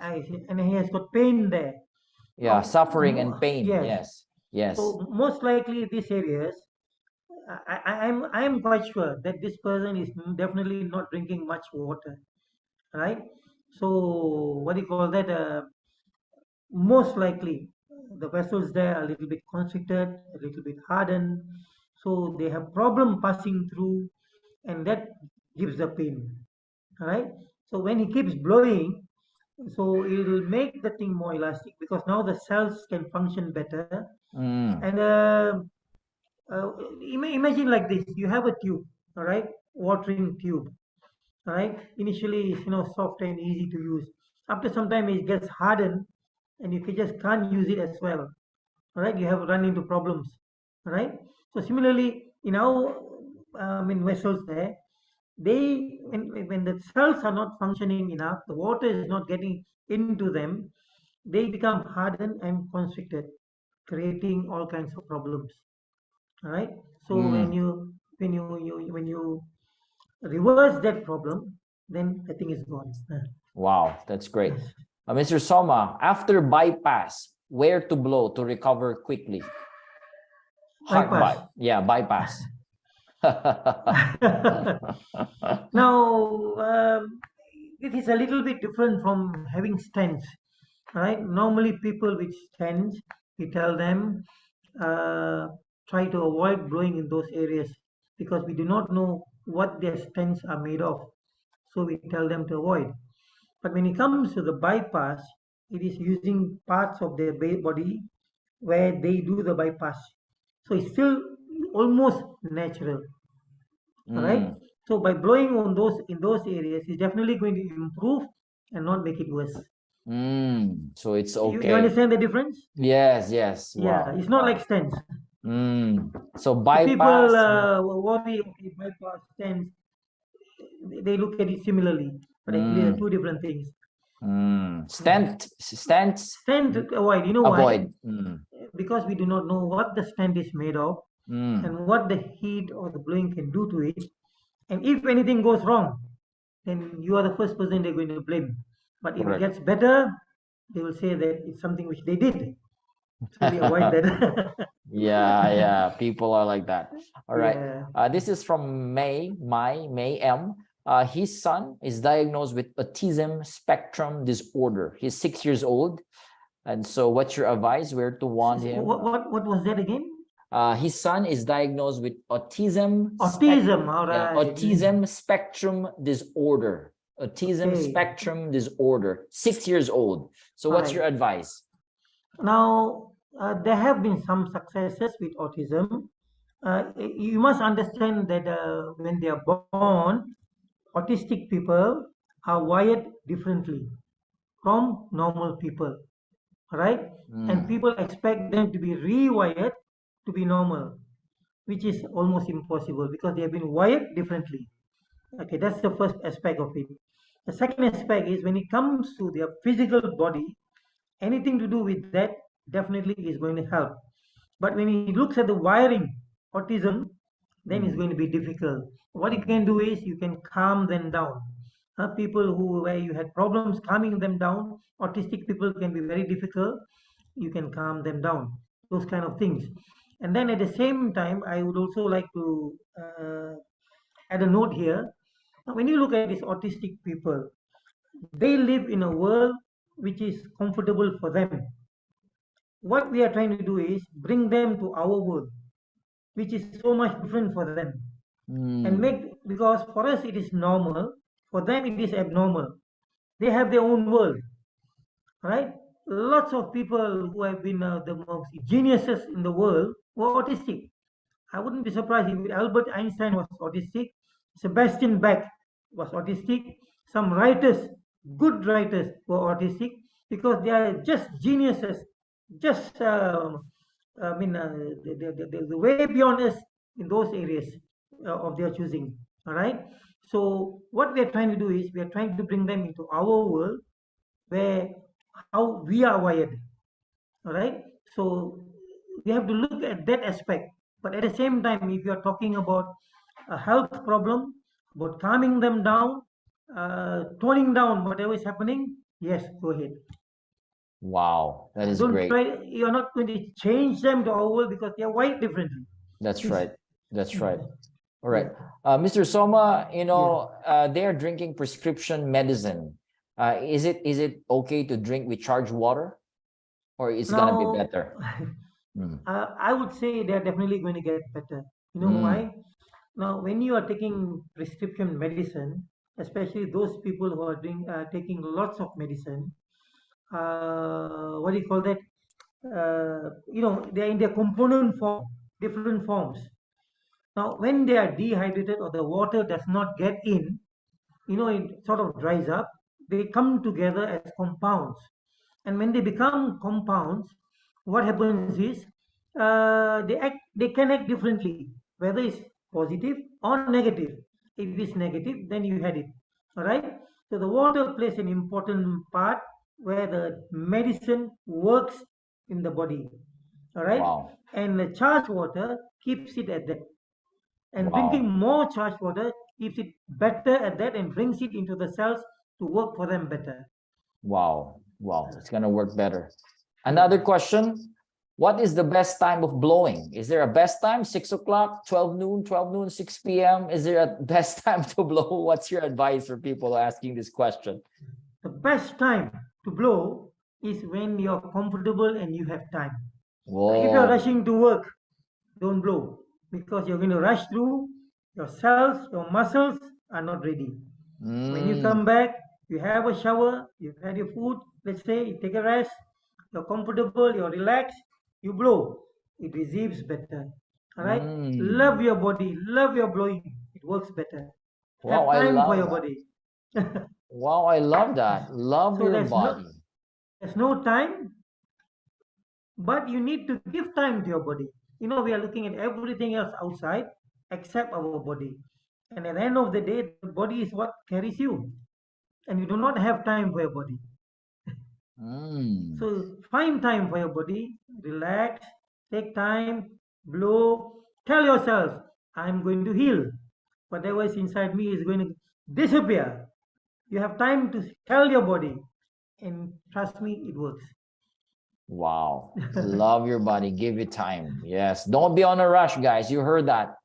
And he has got pain there. Yeah, Now, suffering and pain, yes. yes, yes. So most likely these areas, I'm quite sure that this person is definitely not drinking much water, right? So what do you call that? Most likely the vessels there are a little bit constricted, a little bit hardened, so they have problem passing through, and that gives the pain. All right. So when he keeps blowing, so it will make the thing more elastic because now the cells can function better. Mm. And uh, imagine like this: you have a tube, all right, watering tube, all right. Initially, it's soft and easy to use. After some time, it gets hardened, and you just can't use it as well. All right, you have run into problems. All right. So similarly, vessels there, when the cells are not functioning enough, the water is not getting into them, they become hardened and constricted, creating all kinds of problems. All right. So when Mm. you reverse that problem, then the thing is gone. Wow, that's great. Yes. Mr. Soma, after bypass, where to blow to recover quickly? Heart Bypass. bypass. Now, it is a little bit different from having stents, right? Normally, people with stents, we tell them try to avoid blowing in those areas because we do not know what their stents are made of. So we tell them to avoid. But when it comes to the bypass, it is using parts of their body where they do the bypass. So it's still almost natural. All right. So by blowing on those in those areas, it's definitely going to improve and not make it worse. So it's You okay. understand the difference? Yes. Yeah, Wow. it's not like stents. So So bypass. people worry, okay, bypass, stents, they look at it similarly, but actually they're two different things. Stents. Stent avoid. You know Avoid. why? Because we do not know what the stent is made of and what the heat or the blowing can do to it. And if anything goes wrong, then you are the first person they're going to blame. But if it gets better, they will say that it's something which they did. So we avoid that. Yeah. People are like that. All right. Yeah. This is from May M. His son is diagnosed with autism spectrum disorder. He's 6 years old. And so what's your advice? Where to warn him? What was that again? His son is diagnosed with autism. All right. Autism spectrum disorder. Autism spectrum disorder. 6 years old. So what's your advice? Now, there have been some successes with autism. You must understand that when they are born, autistic people are wired differently from normal people, right? And people expect them to be rewired to be normal, which is almost impossible because they have been wired differently. Okay, that's the first aspect of it. The second aspect is when it comes to their physical body, anything to do with that definitely is going to help. But when he looks at the wiring, autism, then it's going to be difficult. What you can do is you can calm them down. People where you had problems calming them down, autistic people can be very difficult. You can calm them down. Those kind of things. And then at the same time, I would also like to add a note here. Now, when you look at these autistic people, they live in a world which is comfortable for them. What we are trying to do is bring them to our world, which is so much different for them. And because for us it is normal, for them it is abnormal. They have their own world, right? Lots of people who have been the most geniuses in the world were autistic. I wouldn't be surprised if Albert Einstein was autistic, Sebastian Bach was autistic, some writers, good writers, were autistic because they are just geniuses, just the way beyond us in those areas of their choosing. All right. So what we are trying to do is we are trying to bring them into our world where how we are wired. All right. So we have to look at that aspect. But at the same time, if you are talking about a health problem, about calming them down, toning down whatever is happening, yes, go ahead. Wow, that is Don't great. try. You're not going to change them to our world because they are wired differently. That's right. That's Yeah. right. All right. Mr. Soma, they are drinking prescription medicine. Is it okay to drink with charged water, or it's gonna be better? I would say they're definitely going to get better. You know why? Now, when you are taking prescription medicine, especially those people who are taking lots of medicine, what do you call that? They're in their component form, different forms. Now, when they are dehydrated or the water does not get in, it sort of dries up. They come together as compounds. And when they become compounds, what happens is they can act differently. Whether it's positive or negative. If it's negative, then you had it. All right. So the water plays an important part where the medicine works in the body. All right. Wow. And the charged water keeps it at that. And drinking Wow. more charged water keeps it better at that and brings it into the cells to work for them better. Wow. Wow. It's going to work better. Yeah. Another question. What is the best time of blowing? Is there a best time? 6 o'clock, 12 noon, 6 p.m.? Is there a best time to blow? What's your advice for people asking this question? The best time to blow is when you're comfortable and you have time. Like if you're Whoa. rushing to work, don't blow because you're going to rush through, your cells, your muscles are not ready. When you come back, you have a shower, you've had your food, let's say you take a rest, you're comfortable, you're relaxed, you blow. It receives better. All right? Love your body, love your blowing. It works better. Wow, Have I time for love your that. body. Wow, I love that. Love So your body. there's no time, but you need to give time to your body. You know, we are looking at everything else outside except our body. And at the end of the day, the body is what carries you. And you do not have time for your body. Mm. So find time for your body, relax, take time, blow, tell yourself, I'm going to heal. Whatever is inside me is going to disappear. You have time to tell your body, and trust me, it works. Wow. Love your body. Give it time. Yes. Don't be on a rush, guys. You heard that.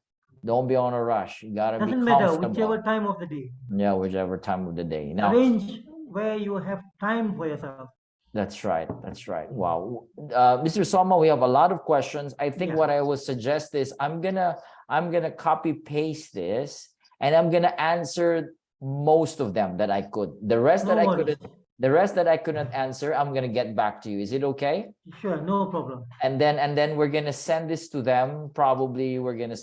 Don't be on a rush. You gotta be Doesn't matter whichever comfortable. time of the day. Yeah, whichever time of the day. Now, Arrange where you have time for yourself. that's right. That's right. Wow. Mr. Soma, we have a lot of questions. I think Yeah. what I would suggest is I'm gonna copy paste this and I'm gonna answer most of them that I could. The rest No that I worries. couldn't answer, I'm gonna get back to you. Is it okay? Sure, no problem. And then we're gonna send this to them. Probably we're gonna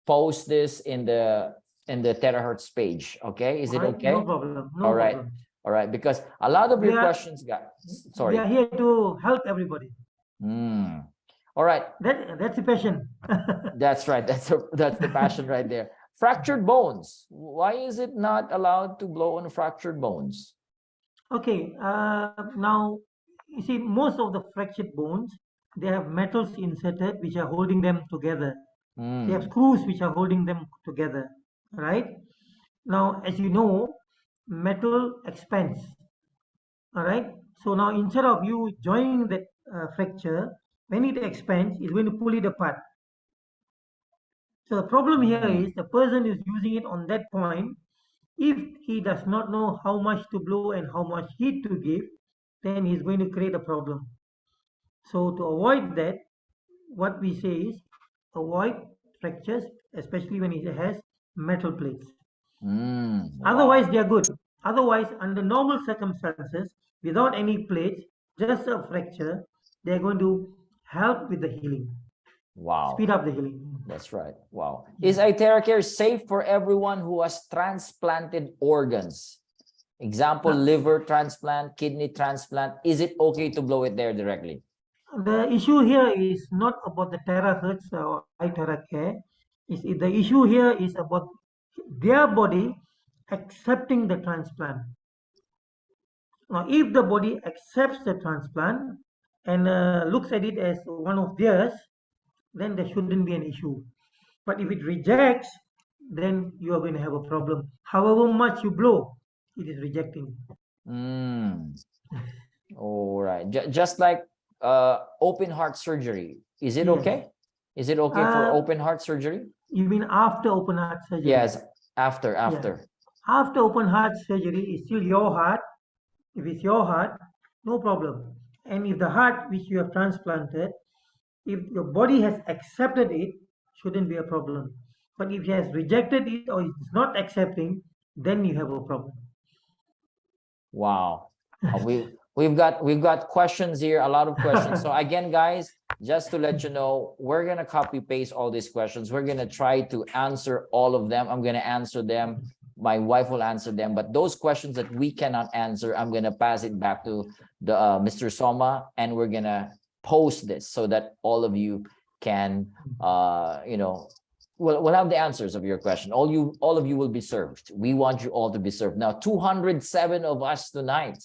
post this in the terahertz page. Okay, is it All right, no okay? problem. No All right, problem. all right. Because a lot of We your are questions got. we Sorry. are here to help everybody. All right. That's a passion. That's right. That's the passion right there. Fractured bones. Why is it not allowed to blow on fractured bones? Okay, now you see most of the fractured bones, they have metals inserted which are holding them together. They have screws which are holding them together, right? Now, as you know, metal expands, all right? So now instead of you joining that fracture, when it expands, it's going to pull it apart. So the problem here is the person is using it on that point. If he does not know how much to blow and how much heat to give, then he's going to create a problem. So to avoid that, what we say is avoid fractures, especially when it has metal plates. Wow. Otherwise, they are good. Otherwise, under normal circumstances, without any plates, just a fracture, they're going to help with the healing. Wow. Speed up the healing. That's right. Wow. Is IteraCare safe for everyone who has transplanted organs? Example, liver transplant, kidney transplant. Is it okay to blow it there directly? The issue here is not about the terahertz or IteraCare. The issue here is about their body accepting the transplant. Now, if the body accepts the transplant and looks at it as one of theirs, then there shouldn't be an issue. But if it rejects, then you are going to have a problem. However much you blow, it is rejecting. All right. Just like open heart surgery. Is it okay? Is it okay for open heart surgery? You mean after open heart surgery? Yes, after. Yes. After open heart surgery, it's still your heart. If it's your heart, no problem. And if the heart which you have transplanted, if your body has accepted it, shouldn't be a problem. But if it has rejected it or is not accepting, then you have a problem. Wow. We've got questions here, a lot of questions. So again, guys, just to let you know, we're gonna copy paste all these questions. We're gonna try to answer all of them. I'm gonna answer them. My wife will answer them, but those questions that we cannot answer, I'm gonna pass it back to the Mr. Soma, and we're gonna post this so that all of you can we'll have the answers of your question. All of you will be served. We want you all to be served. Now, 207 of us tonight.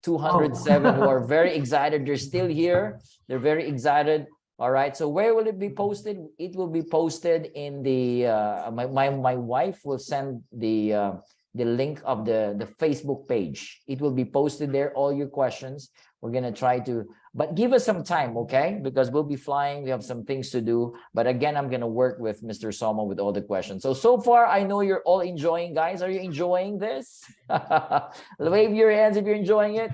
207 who are very excited. They're still here. They're very excited. All right. So where will it be posted? It will be posted in the my wife will send the link of the Facebook page. It will be posted there. All your questions. We're gonna try to, but give us some time, okay? Because we'll be flying. We have some things to do. But again, I'm gonna work with Mr. Soma with all the questions. So far, I know you're all enjoying, guys. Are you enjoying this? Wave your hands if you're enjoying it.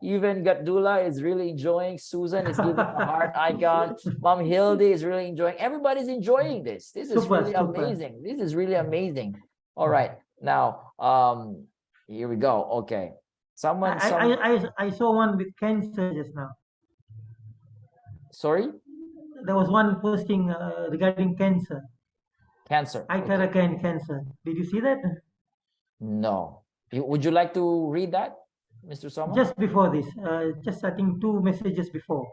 Even Gatdula is really enjoying. Susan is giving a heart icon. Mom Hildy is really enjoying. Everybody's enjoying this. This is really amazing. This is really amazing. All right. Now, here we go. Okay. I saw one with cancer just now. Sorry? There was one posting regarding cancer. Cancer. IteraCare and cancer. Did you see that? No. Would you like to read that, Mr. Soma? Just before this, just I think 2 messages before.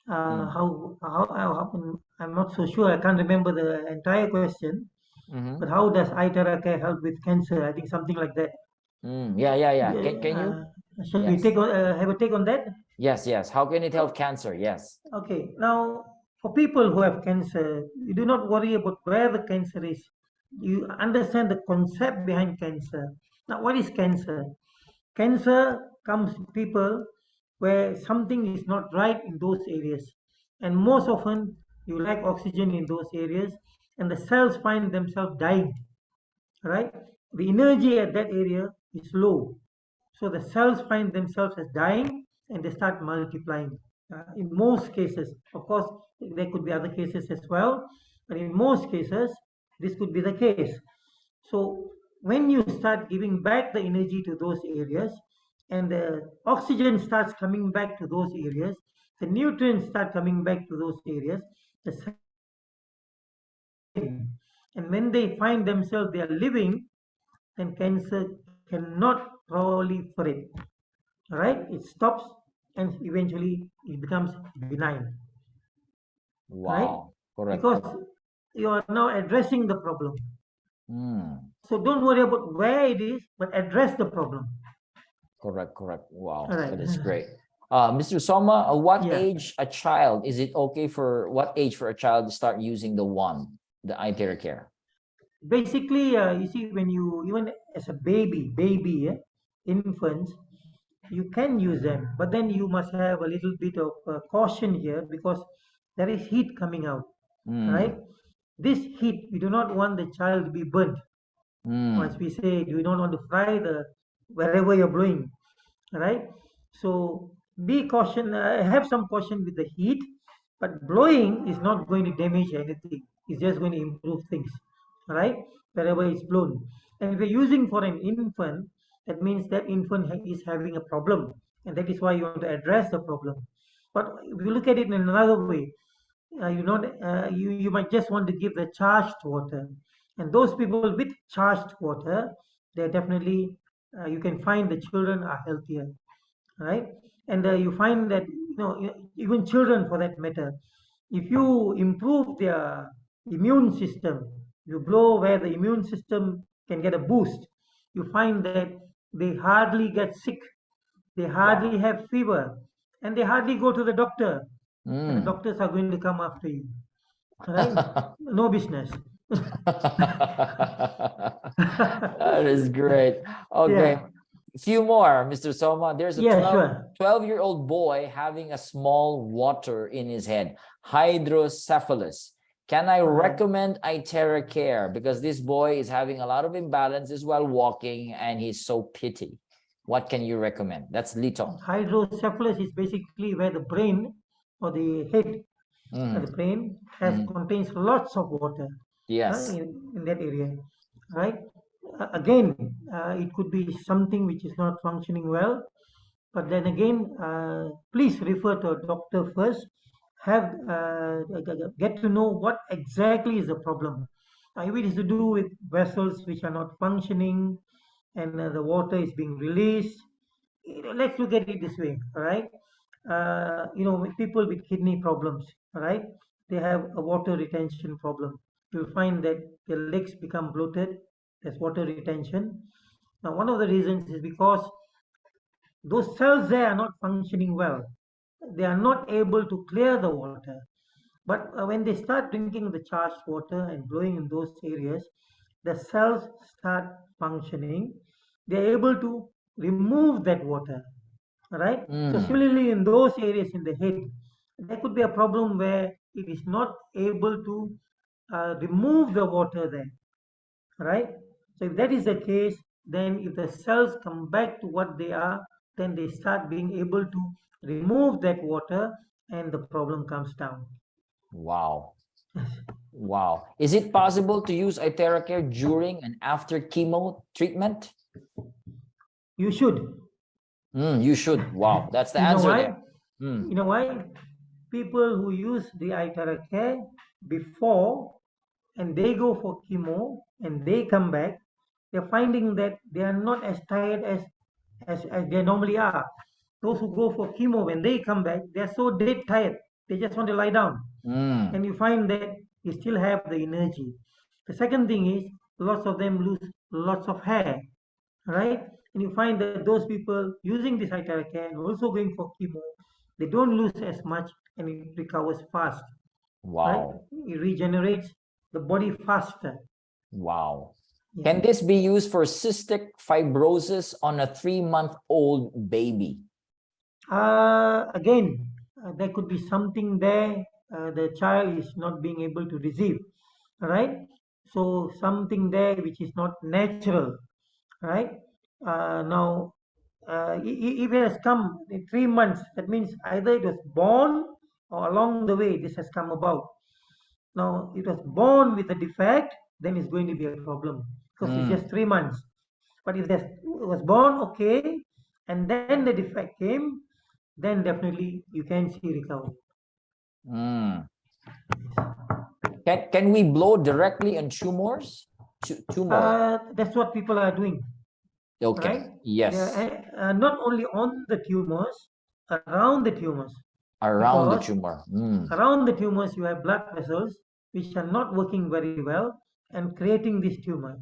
How I'm not so sure. I can't remember the entire question. But how does IteraCare help with cancer? I think something like that. Yeah. Can you? Shall we have a take on that? Yes. How can it help cancer? Yes. Okay. Now, for people who have cancer, you do not worry about where the cancer is. You understand the concept behind cancer. Now, what is cancer? Cancer comes to people where something is not right in those areas. And most often, you lack oxygen in those areas, and the cells find themselves dying. Right? The energy at that area is low. So the cells find themselves as dying and they start multiplying. In most cases, of course, there could be other cases as well, but in most cases, this could be the case. So when you start giving back the energy to those areas and the oxygen starts coming back to those areas, the nutrients start coming back to those areas, and when they find themselves they are living, then cancer cannot proliferate. For it. Right? It stops and eventually it becomes benign. Wow. Right? Correct. Because you are now addressing the problem. So don't worry about where it is, but address the problem. Correct. Wow. Right. That is great. Mr. Soma, what age a child, is it okay for what age for a child to start using the IteraCare? Basically, you see, when you, even as a baby, infants, you can use them, but then you must have a little bit of caution here because there is heat coming out, right? This heat, we do not want the child to be burnt. As we say, you don't want to fry wherever you're blowing, right? So be caution, have some caution with the heat, but blowing is not going to damage anything. It's just going to improve things, right? Wherever it's blown. And if you're using for an infant, that means that infant is having a problem, and that is why you want to address the problem. But if you look at it in another way, you might just want to give the charged water, and those people with charged water, they're definitely you can find the children are healthier, right? And you find that even children for that matter, if you improve their immune system, you blow where the immune system can get a boost, you find that they hardly get sick, they hardly have fever, and they hardly go to the doctor. And the doctors are going to come after you, right? No business. That is great. Okay. Yeah. Few more, Mr. Soma. There's a 12-year-old boy having a small water in his head, hydrocephalus. Can I recommend IteraCare? Because this boy is having a lot of imbalances while walking and he's so pity. What can you recommend? That's Lito. Hydrocephalus is basically where the brain or the head of the brain contains lots of water. Yes. In that area, right? Again, it could be something which is not functioning well, but then again, please refer to a doctor first. Get to know what exactly is the problem. If it is to do with vessels which are not functioning and the water is being released, let's look at it this way, all right? With people with kidney problems, all right? They have a water retention problem. you'll find that the legs become bloated, there's water retention. Now, one of the reasons is because those cells there are not functioning well. They are not able to clear the water. But when they start drinking the charged water and blowing in those areas, the cells start functioning. They're able to remove that water, right? So Mm. similarly, in those areas in the head, there could be a problem where it is not able to remove the water there, right? So if that is the case, then if the cells come back to what they are, then they start being able to remove that water and the problem comes down. Wow. Wow. Is it possible to use IteraCare during and after chemo treatment? You should. You should. Wow. That's the You know answer why? there. Mm. You know why? People who use the IteraCare before and they go for chemo and they come back, they're finding that they are not as tired as they normally are. Those who go for chemo, when they come back, they're so dead tired. They just want to lie down. Mm. And you find that they still have the energy. The second thing is lots of them lose lots of hair, right? And you find that those people using this IteraCare and also going for chemo, they don't lose as much and it recovers fast, right? Wow. It regenerates the body faster. Wow. Yeah. Can this be used for cystic fibrosis on a 3-month-old baby? Again, there could be something there the child is not being able to receive, right? So something there which is not natural, right? Now, if it has come in 3 months, that means either it was born or along the way this has come about. Now, it was born with a defect, then it's going to be a problem because it's Mm. just 3 months. But if it was born okay, and then the defect came, then definitely you can see recovery. Mm. Can we blow directly on tumors? Tumor. That's what people are doing, right? Okay. Yes. They're not only on the tumors, around the tumors, Around the because tumor. Mm. around the tumors you have blood vessels which are not working very well and creating this tumor.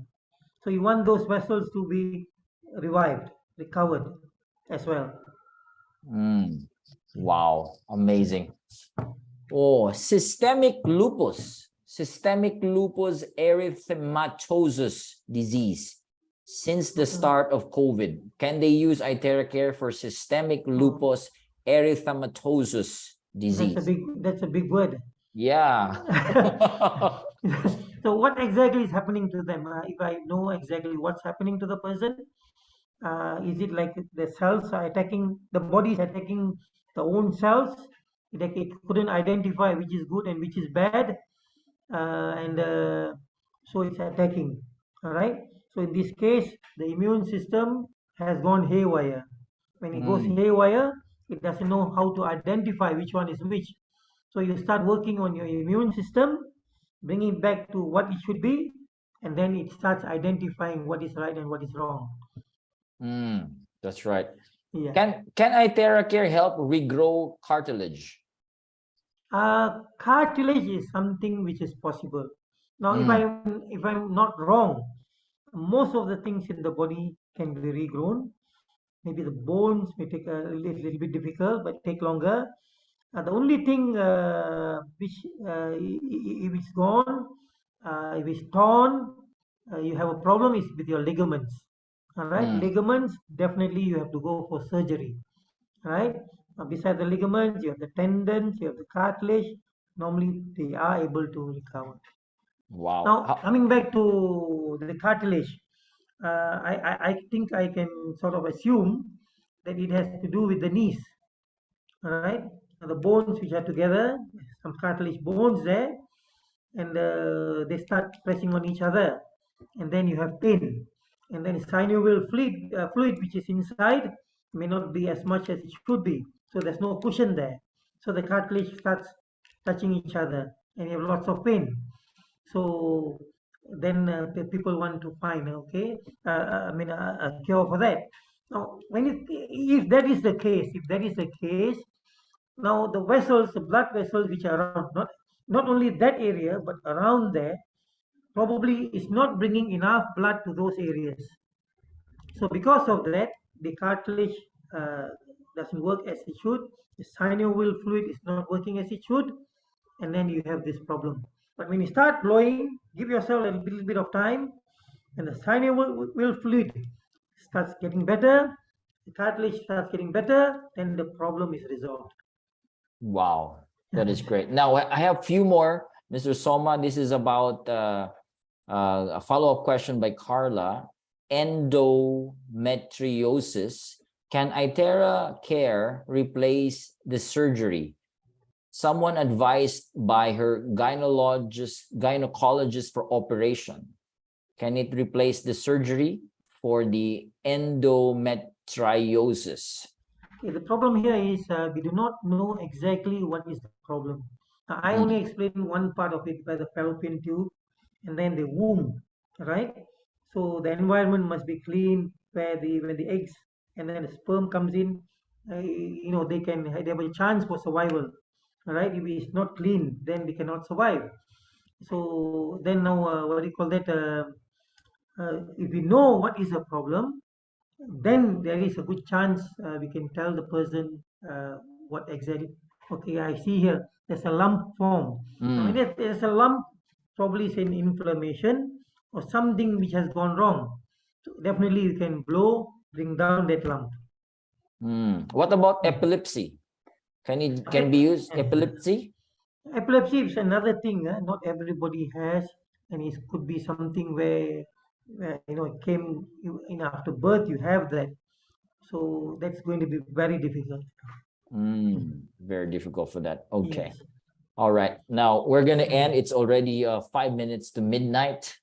So you want those vessels to be revived, recovered as well. Mm. Wow. Amazing. Oh, systemic lupus erythematosus disease. Since the start of COVID, can they use IteraCare for systemic lupus erythematosus disease? That's a big word. Yeah. So what exactly is happening to them? If I know exactly what's happening to the person, is it like the cells are attacking, the body is attacking the own cells? It couldn't identify which is good and which is bad, and so it's attacking. All right. So in this case, the immune system has gone haywire. When it goes Mm, haywire, it doesn't know how to identify which one is which. So you start working on your immune system, bring it back to what it should be, and then it starts identifying what is right and what is wrong. that's right. Yeah. Can IteraCare help regrow cartilage? Cartilage is something which is possible. Now, Mm, if I'm not wrong, most of the things in the body can be regrown. Maybe the bones may take a little bit difficult, but take longer. The only thing which if it's gone, if it's torn, you have a problem is with your ligaments. All right, mm, ligaments definitely you have to go for surgery. Right. Beside the ligaments, you have the tendons, you have the cartilage. Normally, they are able to recover. wow. Now, coming back to the cartilage, I think I can sort of assume that it has to do with the knees, right? The bones which are together, some cartilage bones there, and they start pressing on each other, and then you have pain, and then synovial fluid which is inside may not be as much as it should be, so there's no cushion there, so the cartilage starts touching each other, and you have lots of pain. So then people want to find a cure for that. Now, if that is the case, now the vessels, the blood vessels which are around, not only that area but around there, probably is not bringing enough blood to those areas. So because of that, the cartilage doesn't work as it should. The synovial fluid is not working as it should, and then you have this problem. But when you start blowing, give yourself a little bit of time, and the synovial fluid starts getting better, the cartilage starts getting better, then the problem is resolved. Wow, that is great. Now I have a few more, Mr. Soma. This is about a follow-up question by Carla. Endometriosis. Can IteraCare replace the surgery? Someone advised by her gynecologist for operation. Can it replace the surgery for the endometriosis? Okay, the problem here is we do not know exactly what is the problem. I only explained one part of it by the fallopian tube and then the womb, right? So the environment must be clean where when the eggs and then the sperm comes in, they have a chance for survival, right? If it's not clean, then we cannot survive. So then now, what do you call that? If we know what is the problem, then there is a good chance we can tell the person what exactly. Okay, I see here there's a lump form. Now, if there's a lump, probably it's an inflammation or something which has gone wrong. So definitely you can blow, bring down that lump. What about epilepsy? Can it be used? Epilepsy? Epilepsy is another thing. Not everybody has, and it could be something where it came after birth. You have that, so that's going to be very difficult. Very difficult for that. Okay. Yes. All right. Now we're going to end. It's already 5 minutes to midnight.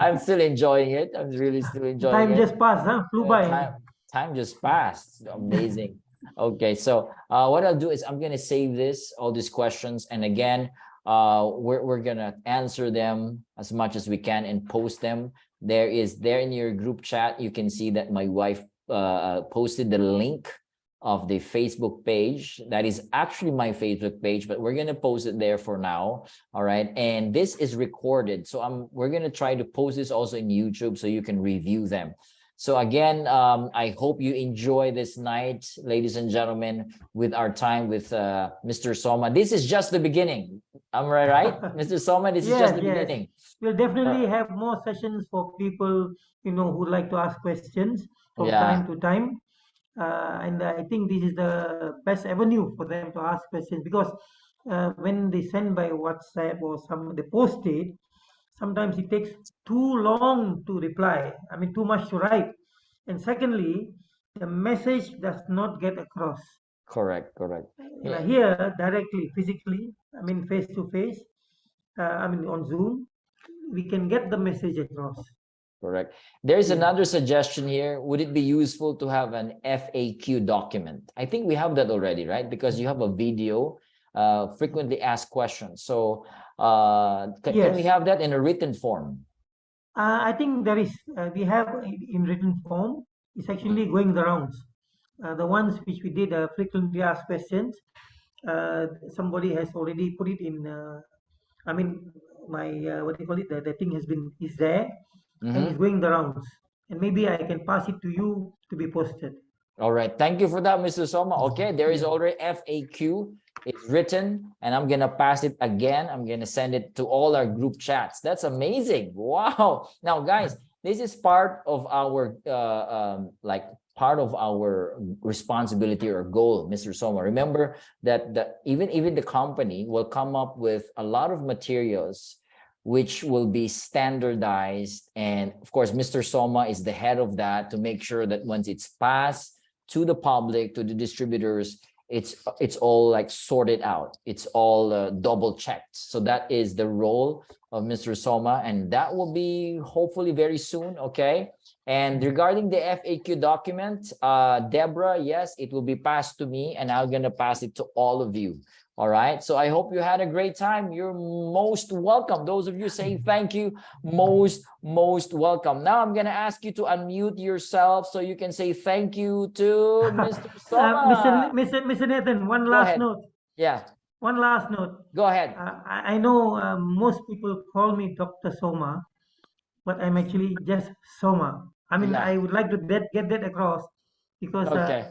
I'm still enjoying it. I'm really still enjoying Time it. just passed, huh? Flew by. Time just passed. Amazing. Okay. So what I'll do is I'm going to save all these questions. And again, we're going to answer them as much as we can and post them. There in your group chat, you can see that my wife posted the link of the Facebook page. That is actually my Facebook page, but we're going to post it there for now. All right. And this is recorded. So we're going to try to post this also in YouTube so you can review them. So again, I hope you enjoy this night, ladies and gentlemen, with our time with Mr. Soma. This is just the beginning. Am I right, Mr. Soma? This is just the beginning. We'll definitely have more sessions for people, who like to ask questions from time to time. And I think this is the best avenue for them to ask questions, because when they send by WhatsApp or they post it, sometimes it takes too long to reply. I mean, too much to write. And secondly, the message does not get across. Correct. Here, directly, physically, I mean, face to face, on Zoom, we can get the message across. Correct. There's another suggestion here. Would it be useful to have an FAQ document? I think we have that already, right? Because you have a video, frequently asked questions. So can we have that in a written form? I think there is. We have in written form. It's actually going the rounds. The ones which we did frequently asked questions, somebody has already put it in. My what do you call it? The thing is there. And it's going the rounds, and maybe I can pass it to you to be posted. All right, thank you for that, Mr. Soma. Okay, there is already FAQ. It's written, and I'm gonna pass it again. I'm gonna send it to all our group chats. That's amazing. Wow. Now, guys, this is part of our part of our responsibility or goal, Mr. Soma. Remember that even the company will come up with a lot of materials which will be standardized. And of course, Mr. Soma is the head of that to make sure that once it's passed to the public, to the distributors, it's all like sorted out. It's all double checked. So that is the role of Mr. Soma, and that will be hopefully very soon. Okay. And regarding the FAQ document, Debra, yes, it will be passed to me, and I'm going to pass it to all of you. All right. So I hope you had a great time. You're most welcome. Those of you saying thank you, most welcome. Now I'm going to ask you to unmute yourself so you can say thank you to Mr. Soma. Mr. Nathan, one last note. Yeah. one last note. Go ahead. I know most people call me Dr. Soma, but I'm actually just Soma. I mean, Yeah. I would like to get that across because Okay.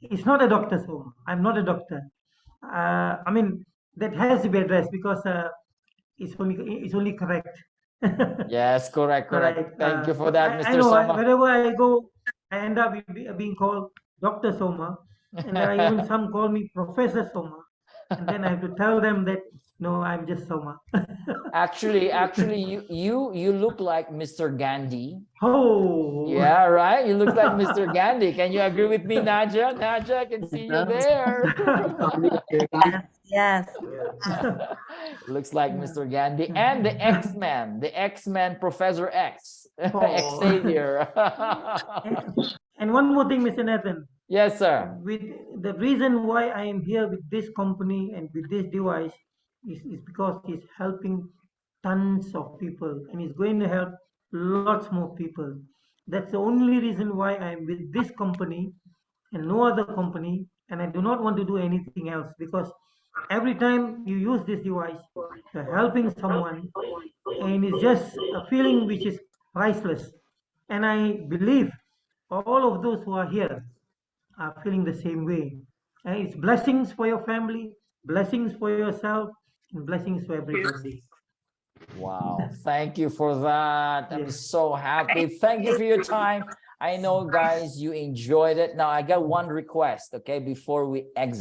it's not a Dr. Soma. I'm not a doctor. I mean, that has to be addressed because it's only correct. Yes, correct, All correct. right. Thank you for So that, I Mr. know Soma. wherever I go, I end up being called Dr. Soma, and there are even some call me Professor Soma, and then I have to tell them that no, I'm just Soma. Actually, you look like Mr. Gandhi. Oh. Yeah, right. You look like Mr. Gandhi. Can you agree with me, Naja? Naja, I can see you there. Yes. Looks like Yeah. Mr. Gandhi and the X-Man Professor X, Oh. Xavier. And one more thing, Mr. Nathan. Yes, sir. With the reason why I am here with this company and with this device is because it's helping tons of people and it's going to help lots more people. That's the only reason why I am with this company and no other company, and I do not want to do anything else because every time you use this device, you're helping someone, and it's just a feeling which is priceless. And I believe all of those who are here are feeling the same way. And it's blessings for your family, blessings for yourself, and blessings for everybody. Wow. Thank you for that. I'm Yeah. so happy. Thank you for your time. I know, guys, you enjoyed it. Now, I got one request, okay, before we exit.